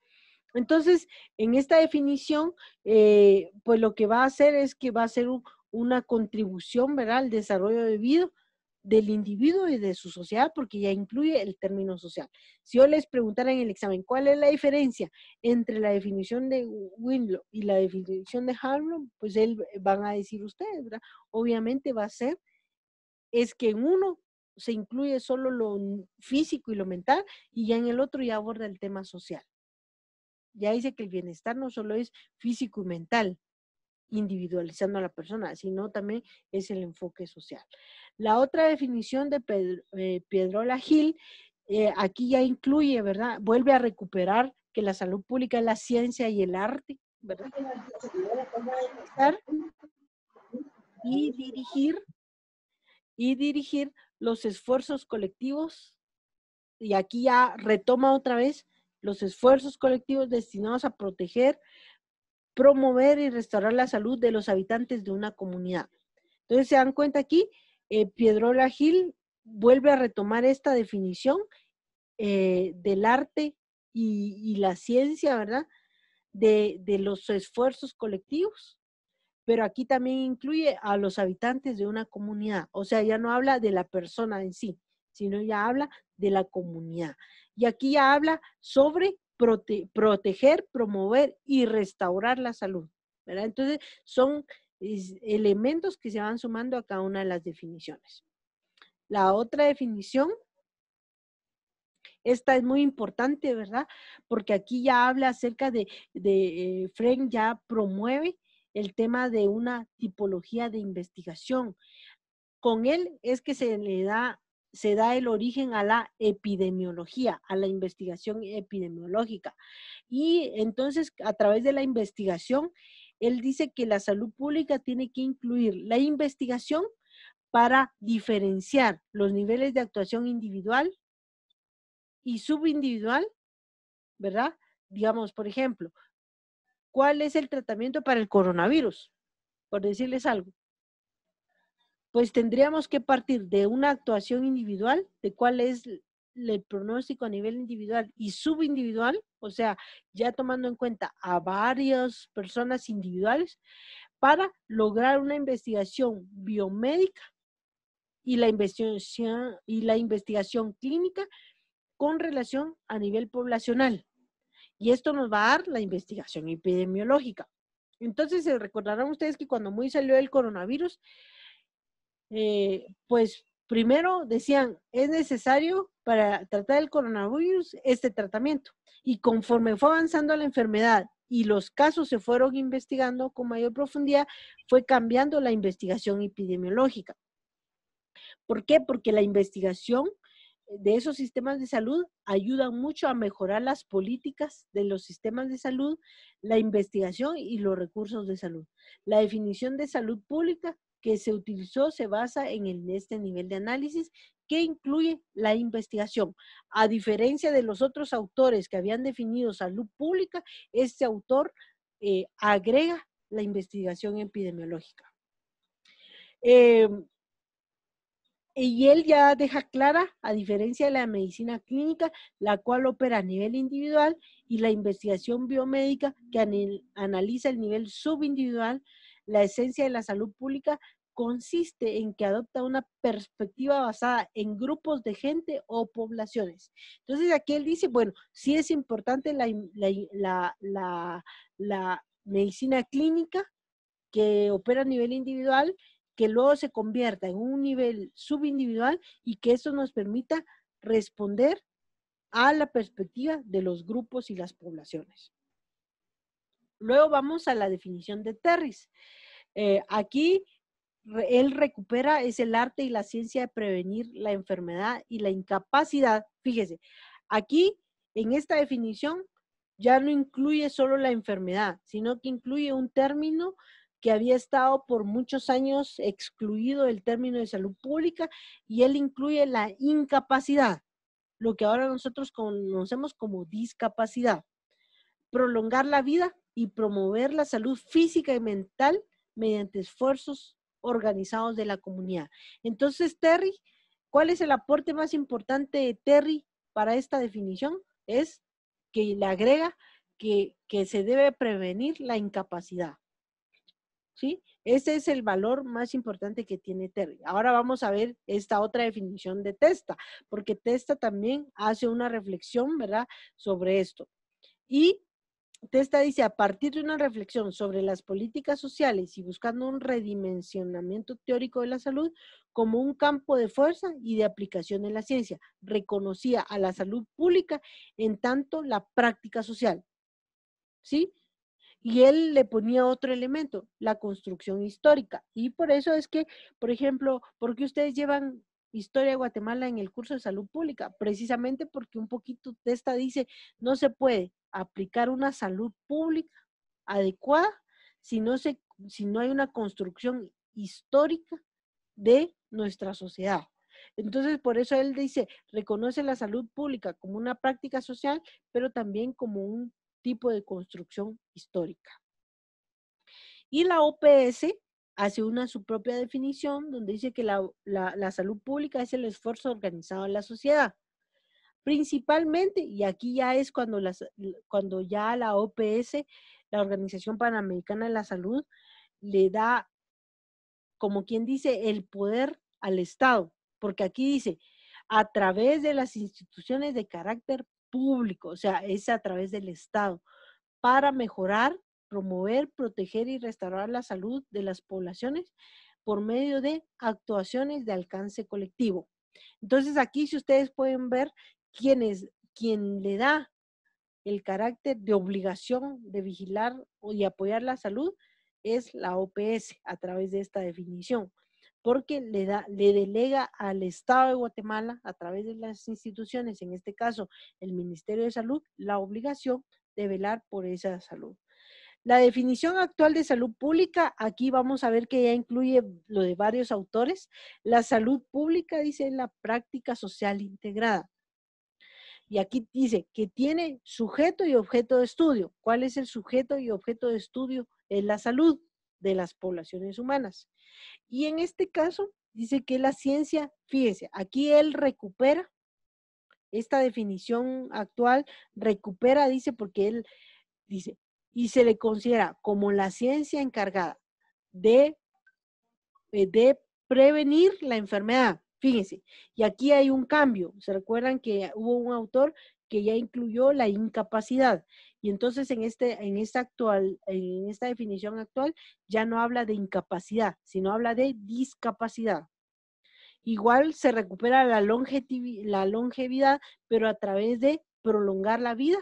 Entonces, en esta definición, pues lo que va a hacer es que va a ser una contribución, ¿verdad?, al desarrollo de vida del individuo y de su sociedad, porque ya incluye el término social. Si yo les preguntara en el examen, ¿cuál es la diferencia entre la definición de Winlow y la definición de Harlow? Pues van a decir ustedes, ¿verdad? Obviamente va a ser, es que en uno se incluye solo lo físico y lo mental, y ya en el otro ya aborda el tema social. Ya dice que el bienestar no solo es físico y mental, individualizando a la persona, sino también es el enfoque social. La otra definición de Pedrola Gil, aquí ya incluye, ¿verdad? Vuelve a recuperar que la salud pública es la ciencia y el arte, ¿verdad? Y dirigir los esfuerzos colectivos, y aquí ya retoma otra vez los esfuerzos colectivos destinados a proteger, promover y restaurar la salud de los habitantes de una comunidad. Entonces, se dan cuenta aquí, Pedrola Gil vuelve a retomar esta definición del arte y la ciencia, ¿verdad?, de los esfuerzos colectivos, pero aquí también incluye a los habitantes de una comunidad. O sea, ya no habla de la persona en sí, sino ya habla de la comunidad. Y aquí ya habla sobre proteger, promover y restaurar la salud, ¿verdad? Entonces, son elementos que se van sumando a cada una de las definiciones. La otra definición, esta es muy importante, ¿verdad? Porque aquí ya habla acerca Frank ya promueve el tema de una tipología de investigación. con él es que se da el origen a la epidemiología, a la investigación epidemiológica. Y entonces, a través de la investigación, él dice que la salud pública tiene que incluir la investigación para diferenciar los niveles de actuación individual y subindividual, ¿verdad? Digamos, por ejemplo, ¿cuál es el tratamiento para el coronavirus? Por decirles algo. Pues tendríamos que partir de una actuación individual, de cuál es el pronóstico a nivel individual y subindividual, o sea, ya tomando en cuenta a varias personas individuales, para lograr una investigación biomédica y la investigación clínica con relación a nivel poblacional. Y esto nos va a dar la investigación epidemiológica. Entonces, se recordarán ustedes que cuando muy salió el coronavirus, pues primero decían, es necesario para tratar el coronavirus este tratamiento. Y conforme fue avanzando la enfermedad y los casos se fueron investigando con mayor profundidad, fue cambiando la investigación epidemiológica. ¿Por qué? Porque la investigación de esos sistemas de salud ayuda mucho a mejorar las políticas de los sistemas de salud, la investigación y los recursos de salud. La definición de salud pública que se utilizó se basa en este nivel de análisis que incluye la investigación. A diferencia de los otros autores que habían definido salud pública, este autor agrega la investigación epidemiológica. Y él ya deja clara, a diferencia de la medicina clínica, la cual opera a nivel individual, y la investigación biomédica, que analiza el nivel subindividual, la esencia de la salud pública consiste en que adopta una perspectiva basada en grupos de gente o poblaciones. Entonces aquí él dice, bueno, sí es importante la medicina clínica que opera a nivel individual, que luego se convierta en un nivel subindividual y que eso nos permita responder a la perspectiva de los grupos y las poblaciones. Luego vamos a la definición de Terris. Aquí él recupera es el arte y la ciencia de prevenir la enfermedad y la incapacidad. Fíjese, aquí en esta definición ya no incluye solo la enfermedad, sino que incluye un término que había estado por muchos años excluido del término de salud pública, y él incluye la incapacidad, lo que ahora nosotros conocemos como discapacidad. Prolongar la vida y promover la salud física y mental mediante esfuerzos organizados de la comunidad. Entonces, Terry, ¿cuál es el aporte más importante de Terry para esta definición? Es que le agrega que se debe prevenir la incapacidad. ¿Sí? Ese es el valor más importante que tiene Terry. Ahora vamos a ver esta otra definición de Testa, porque Testa también hace una reflexión, ¿verdad?, sobre esto. Y Testa dice, a partir de una reflexión sobre las políticas sociales y buscando un redimensionamiento teórico de la salud como un campo de fuerza y de aplicación en la ciencia, reconocía a la salud pública en tanto la práctica social. ¿Sí? Y él le ponía otro elemento, la construcción histórica. Y por eso es que, por ejemplo, ¿por qué ustedes llevan historia de Guatemala en el curso de salud pública? Precisamente porque un poquito Testa dice, no se puede aplicar una salud pública adecuada si no hay una construcción histórica de nuestra sociedad. Entonces, por eso él dice, reconoce la salud pública como una práctica social, pero también como un tipo de construcción histórica. Y la OPS hace su propia definición donde dice que la salud pública es el esfuerzo organizado en la sociedad. Principalmente, y aquí ya es cuando ya la OPS, la Organización Panamericana de la Salud, le da, como quien dice, el poder al Estado, porque aquí dice, a través de las instituciones de carácter público, o sea, es a través del Estado, para mejorar, promover, proteger y restaurar la salud de las poblaciones por medio de actuaciones de alcance colectivo. Entonces aquí, si ustedes pueden ver, quien le da el carácter de obligación de vigilar y apoyar la salud es la OPS a través de esta definición. porque le delega al Estado de Guatemala, a través de las instituciones, en este caso el Ministerio de Salud, la obligación de velar por esa salud. La definición actual de salud pública, aquí vamos a ver que ya incluye lo de varios autores. La salud pública, dice, la práctica social integrada. Y aquí dice que tiene sujeto y objeto de estudio. ¿Cuál es el sujeto y objeto de estudio? Es la salud de las poblaciones humanas. Y en este caso, dice que la ciencia, fíjese, aquí él recupera esta definición actual, recupera, dice, porque él dice, y se le considera como la ciencia encargada de prevenir la enfermedad. Fíjense, y aquí hay un cambio. ¿Se recuerdan que hubo un autor que ya incluyó la incapacidad? Y entonces en esta definición actual ya no habla de incapacidad, sino habla de discapacidad. Igual se recupera la longevidad, pero a través de prolongar la vida,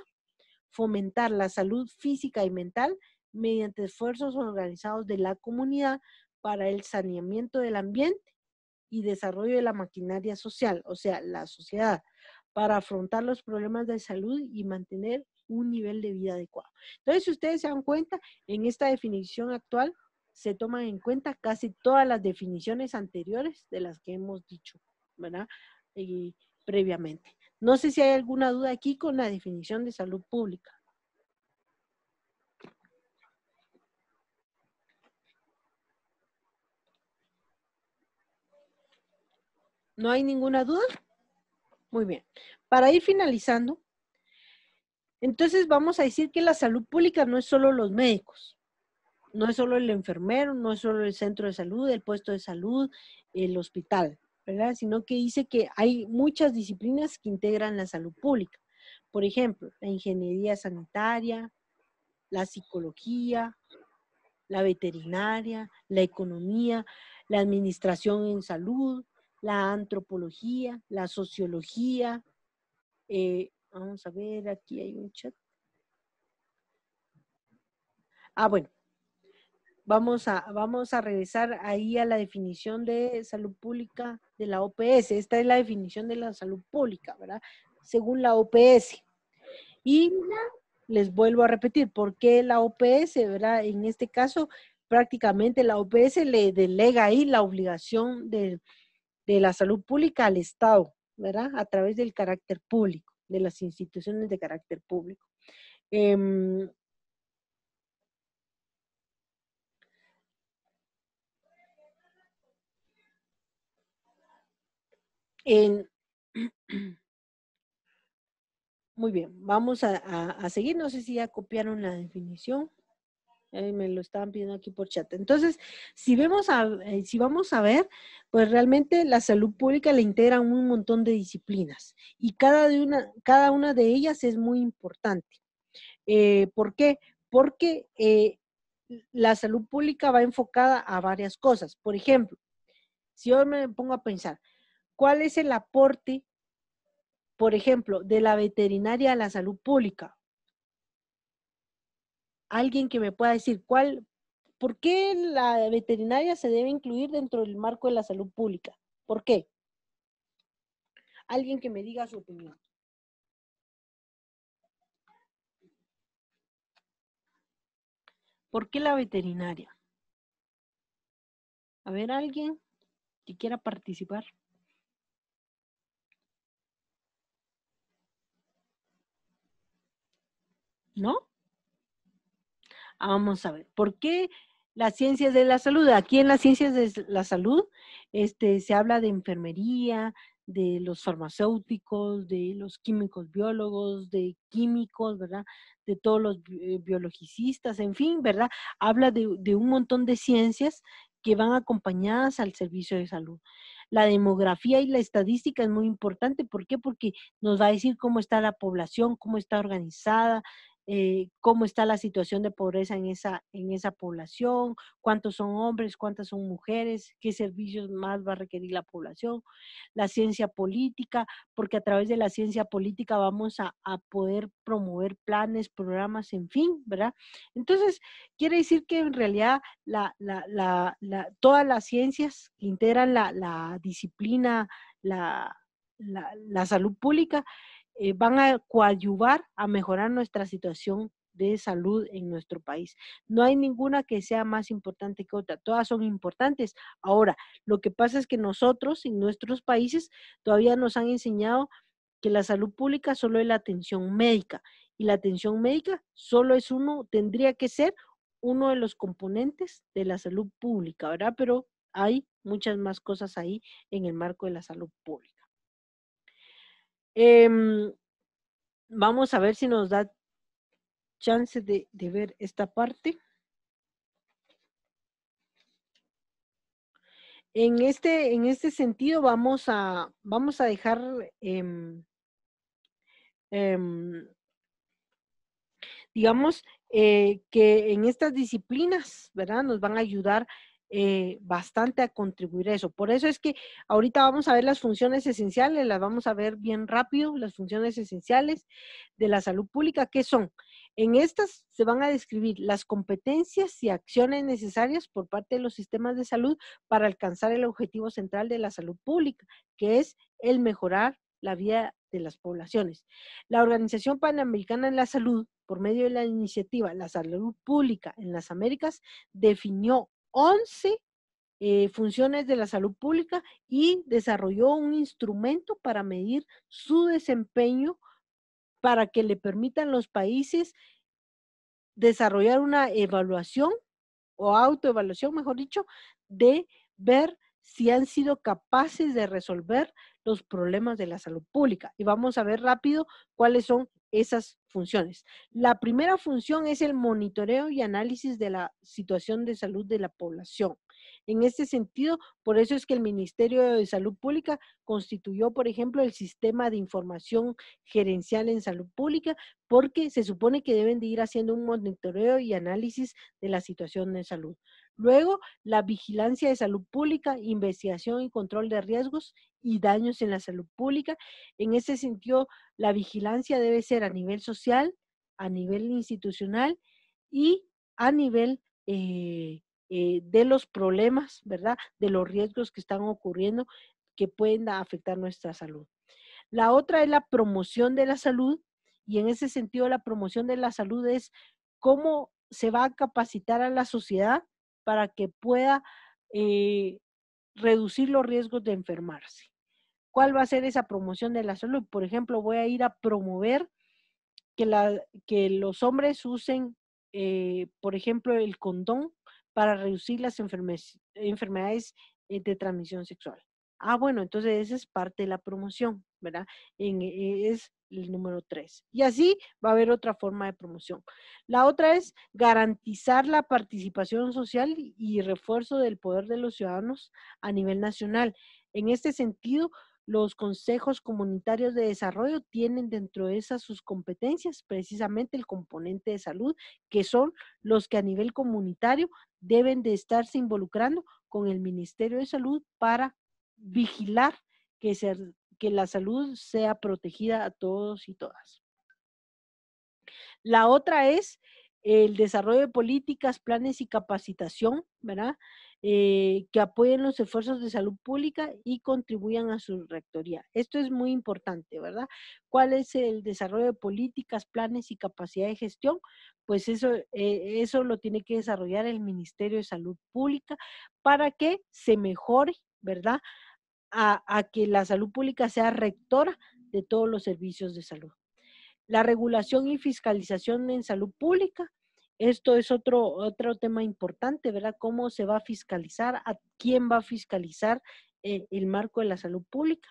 fomentar la salud física y mental mediante esfuerzos organizados de la comunidad para el saneamiento del ambiente y desarrollo de la maquinaria social, o sea, la sociedad, para afrontar los problemas de salud y mantener un nivel de vida adecuado. Entonces, si ustedes se dan cuenta, en esta definición actual se toman en cuenta casi todas las definiciones anteriores de las que hemos dicho, ¿verdad? Previamente. No sé si hay alguna duda aquí con la definición de salud pública. ¿No hay ninguna duda? Muy bien. Para ir finalizando, entonces vamos a decir que la salud pública no es solo los médicos, no es solo el enfermero, no es solo el centro de salud, el puesto de salud, el hospital, ¿verdad? Sino que dice que hay muchas disciplinas que integran la salud pública. Por ejemplo, la ingeniería sanitaria, la psicología, la veterinaria, la economía, la administración en salud, la antropología, la sociología. Vamos a ver, aquí hay un chat. Bueno. Vamos a regresar ahí a la definición de salud pública de la OPS. Esta es la definición de la salud pública, ¿verdad? Según la OPS. Y les vuelvo a repetir, ¿por qué la OPS, verdad? En este caso, prácticamente la OPS le delega ahí la obligación de la salud pública al Estado, ¿verdad? A través del carácter público, de las instituciones de carácter público. Muy bien, vamos a seguir. No sé si ya copiaron la definición. Me lo estaban pidiendo aquí por chat. Entonces, si vamos a ver, pues realmente la salud pública le integra un montón de disciplinas y cada una de ellas es muy importante. ¿Por qué? Porque la salud pública va enfocada a varias cosas. Por ejemplo, si yo me pongo a pensar, ¿cuál es el aporte, por ejemplo, de la veterinaria a la salud pública? Alguien que me pueda decir ¿por qué la veterinaria se debe incluir dentro del marco de la salud pública? ¿Por qué? Alguien que me diga su opinión. ¿Por qué la veterinaria? A ver, alguien que quiera participar. ¿No? Vamos a ver, ¿por qué las ciencias de la salud? Aquí en las ciencias de la salud se habla de enfermería, de los farmacéuticos, de los químicos biólogos, de químicos, ¿verdad? De todos los biologicistas, en fin, ¿verdad? Habla de un montón de ciencias que van acompañadas al servicio de salud. La demografía y la estadística es muy importante. ¿Por qué? Porque nos va a decir cómo está la población, cómo está organizada, cómo está la situación de pobreza en esa población, cuántos son hombres, cuántas son mujeres, qué servicios más va a requerir la población, la ciencia política, porque a través de la ciencia política vamos a poder promover planes, programas, en fin, ¿verdad? Entonces, quiere decir que en realidad todas las ciencias que integran la disciplina, la salud pública, van a coadyuvar a mejorar nuestra situación de salud en nuestro país. No hay ninguna que sea más importante que otra, todas son importantes. Ahora, lo que pasa es que nosotros en nuestros países todavía nos han enseñado que la salud pública solo es la atención médica y la atención médica solo es tendría que ser uno de los componentes de la salud pública, ¿verdad? Pero hay muchas más cosas ahí en el marco de la salud pública. Vamos a ver si nos da chance de ver esta parte. En este sentido vamos a dejar digamos que en estas disciplinas, ¿verdad? Nos van a ayudar bastante a contribuir a eso. Por eso es que ahorita vamos a ver las funciones esenciales, las vamos a ver bien rápido, las funciones esenciales de la salud pública, ¿qué son? En estas se van a describir las competencias y acciones necesarias por parte de los sistemas de salud para alcanzar el objetivo central de la salud pública, que es el mejorar la vida de las poblaciones. La Organización Panamericana de la Salud, por medio de la iniciativa La Salud Pública en las Américas, definió 11 funciones de la salud pública y desarrolló un instrumento para medir su desempeño para que le permitan los países desarrollar una evaluación o autoevaluación, mejor dicho, de ver si han sido capaces de resolver los problemas de la salud pública. Y vamos a ver rápido cuáles son esas funciones. La primera función es el monitoreo y análisis de la situación de salud de la población. En este sentido, por eso es que el Ministerio de Salud Pública constituyó, por ejemplo, el Sistema de Información Gerencial en Salud Pública, porque se supone que deben de ir haciendo un monitoreo y análisis de la situación de salud. Luego, la vigilancia de salud pública, investigación y control de riesgos y daños en la salud pública. En ese sentido, la vigilancia debe ser a nivel social, a nivel institucional y a nivel de los problemas, ¿verdad? De los riesgos que están ocurriendo que pueden afectar nuestra salud. La otra es la promoción de la salud, y en ese sentido la promoción de la salud es cómo se va a capacitar a la sociedad para que pueda reducir los riesgos de enfermarse. ¿Cuál va a ser esa promoción de la salud? Por ejemplo, voy a ir a promover que los hombres usen, por ejemplo, el condón para reducir las enfermedades de transmisión sexual. Ah, bueno, entonces esa es parte de la promoción, ¿verdad? Es el número 3. Y así va a haber otra forma de promoción. La otra es garantizar la participación social y refuerzo del poder de los ciudadanos a nivel nacional. En este sentido, los consejos comunitarios de desarrollo tienen dentro de esas sus competencias precisamente el componente de salud, que son los que a nivel comunitario deben de estarse involucrando con el Ministerio de Salud para vigilar que la salud sea protegida a todos y todas. La otra es el desarrollo de políticas, planes y capacitación, ¿verdad? Que apoyen los esfuerzos de salud pública y contribuyan a su rectoría. Esto es muy importante, ¿verdad? ¿Cuál es el desarrollo de políticas, planes y capacidad de gestión? Pues eso lo tiene que desarrollar el Ministerio de Salud Pública para que se mejore, ¿verdad? A que la salud pública sea rectora de todos los servicios de salud. La regulación y fiscalización en salud pública, esto es otro tema importante, ¿verdad? ¿Cómo se va a fiscalizar? ¿A quién va a fiscalizar el marco de la salud pública?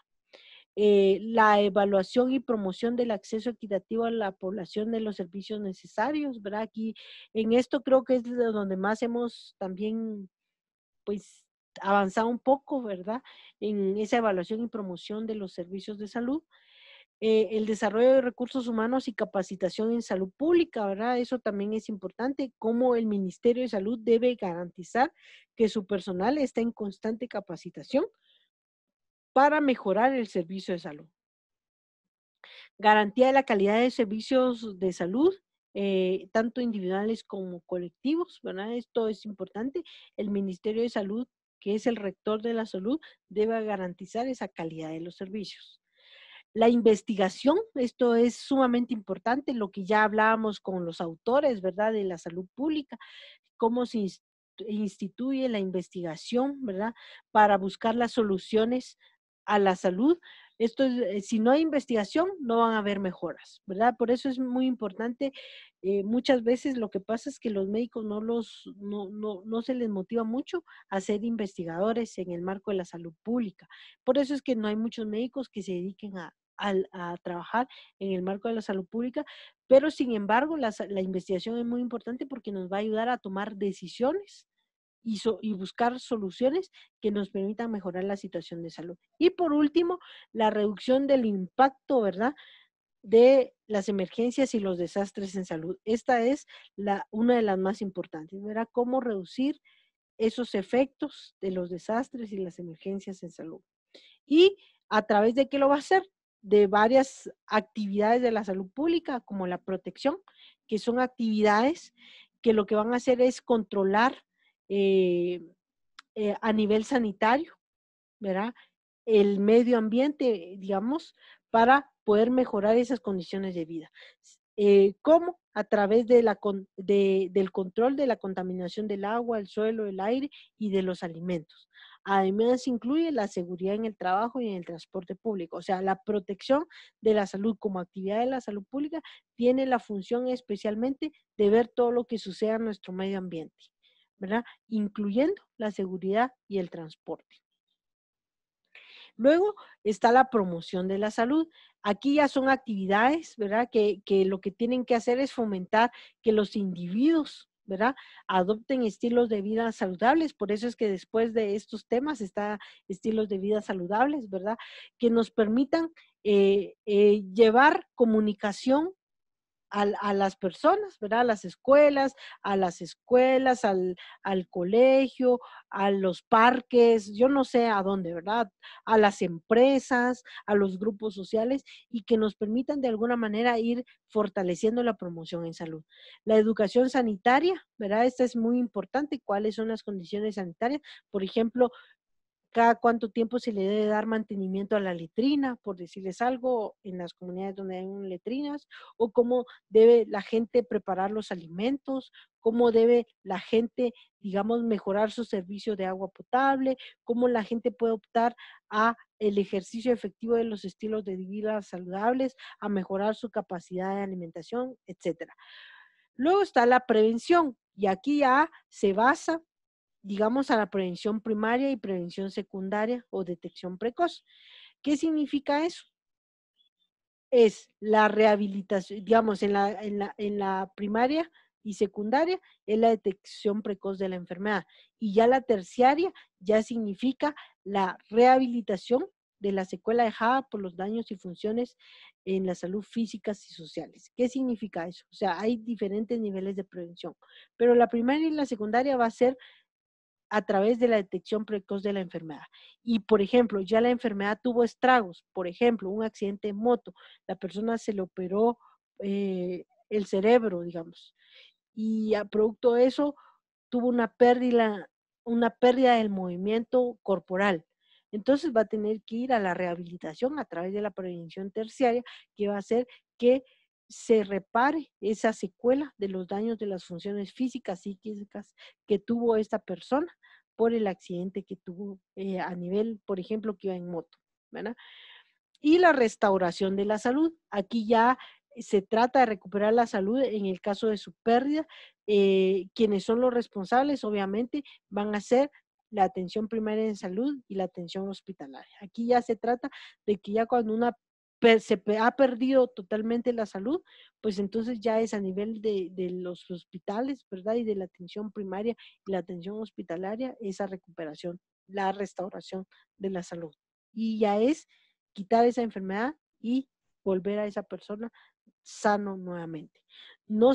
La evaluación y promoción del acceso equitativo a la población de los servicios necesarios, ¿verdad? Aquí, en esto creo que es de donde más hemos también, pues, avanzado un poco, ¿verdad? En esa evaluación y promoción de los servicios de salud. El desarrollo de recursos humanos y capacitación en salud pública, ¿verdad? Eso también es importante, cómo el Ministerio de Salud debe garantizar que su personal está en constante capacitación para mejorar el servicio de salud. Garantía de la calidad de servicios de salud, tanto individuales como colectivos, ¿verdad? Esto es importante. El Ministerio de Salud, que es el rector de la salud, debe garantizar esa calidad de los servicios. La investigación, esto es sumamente importante, lo que ya hablábamos con los autores, ¿verdad? De la salud pública, cómo se instituye la investigación, ¿verdad? Para buscar las soluciones a la salud. Esto es, si no hay investigación, no van a haber mejoras, ¿verdad? Por eso es muy importante. Muchas veces lo que pasa es que los médicos no se les motiva mucho a ser investigadores en el marco de la salud pública. Por eso es que no hay muchos médicos que se dediquen a trabajar en el marco de la salud pública, pero sin embargo la investigación es muy importante porque nos va a ayudar a tomar decisiones y buscar soluciones que nos permitan mejorar la situación de salud. Y por último, la reducción del impacto, ¿verdad?, de las emergencias y los desastres en salud. Esta es una de las más importantes, ¿verdad? Cómo reducir esos efectos de los desastres y las emergencias en salud. ¿Y a través de qué lo va a hacer? De varias actividades de la salud pública, como la protección, que son actividades que lo que van a hacer es controlar a nivel sanitario, ¿verdad? El medio ambiente, digamos, para poder mejorar esas condiciones de vida. ¿Cómo? A través del control de la contaminación del agua, el suelo, el aire y de los alimentos. Además, incluye la seguridad en el trabajo y en el transporte público. O sea, la protección de la salud como actividad de la salud pública tiene la función especialmente de ver todo lo que sucede en nuestro medio ambiente, ¿verdad? Incluyendo la seguridad y el transporte. Luego está la promoción de la salud. Aquí ya son actividades, ¿verdad? Que lo que tienen que hacer es fomentar que los individuos, ¿verdad?, adopten estilos de vida saludables. Por eso es que después de estos temas está estilos de vida saludables, ¿verdad? Que nos permitan llevar comunicación a las personas, ¿verdad? A las escuelas, al colegio, a los parques, yo no sé a dónde, ¿verdad? A las empresas, a los grupos sociales y que nos permitan de alguna manera ir fortaleciendo la promoción en salud. La educación sanitaria, ¿verdad? Esta es muy importante. ¿Cuáles son las condiciones sanitarias? Por ejemplo, cada cuánto tiempo se le debe dar mantenimiento a la letrina, por decirles algo, en las comunidades donde hay letrinas, o cómo debe la gente preparar los alimentos, cómo debe la gente, digamos, mejorar su servicio de agua potable, cómo la gente puede optar a el ejercicio efectivo de los estilos de vida saludables, a mejorar su capacidad de alimentación, etcétera. Luego está la prevención, y aquí ya se basa, digamos, a la prevención primaria y prevención secundaria o detección precoz. ¿Qué significa eso? Es la rehabilitación, digamos, en la primaria y secundaria es la detección precoz de la enfermedad. Y ya la terciaria ya significa la rehabilitación de la secuela dejada por los daños y funciones en la salud físicas y sociales. ¿Qué significa eso? O sea, hay diferentes niveles de prevención, pero la primaria y la secundaria va a ser a través de la detección precoz de la enfermedad. Y, por ejemplo, ya la enfermedad tuvo estragos, por ejemplo, un accidente de moto, la persona se le operó el cerebro, digamos, y a producto de eso tuvo una pérdida del movimiento corporal. Entonces va a tener que ir a la rehabilitación a través de la prevención terciaria, que va a hacer que se repare esa secuela de los daños de las funciones físicas, psíquicas que tuvo esta persona por el accidente que tuvo a nivel, por ejemplo, que iba en moto, ¿verdad? Y la restauración de la salud. Aquí ya se trata de recuperar la salud en el caso de su pérdida. Quienes son los responsables, obviamente, van a ser la atención primaria en salud y la atención hospitalaria. Aquí ya se trata de que ya cuando ha perdido totalmente la salud, pues entonces ya es a nivel de los hospitales, ¿verdad? Y de la atención primaria y la atención hospitalaria, esa recuperación, la restauración de la salud. Y ya es quitar esa enfermedad y volver a esa persona sano nuevamente. No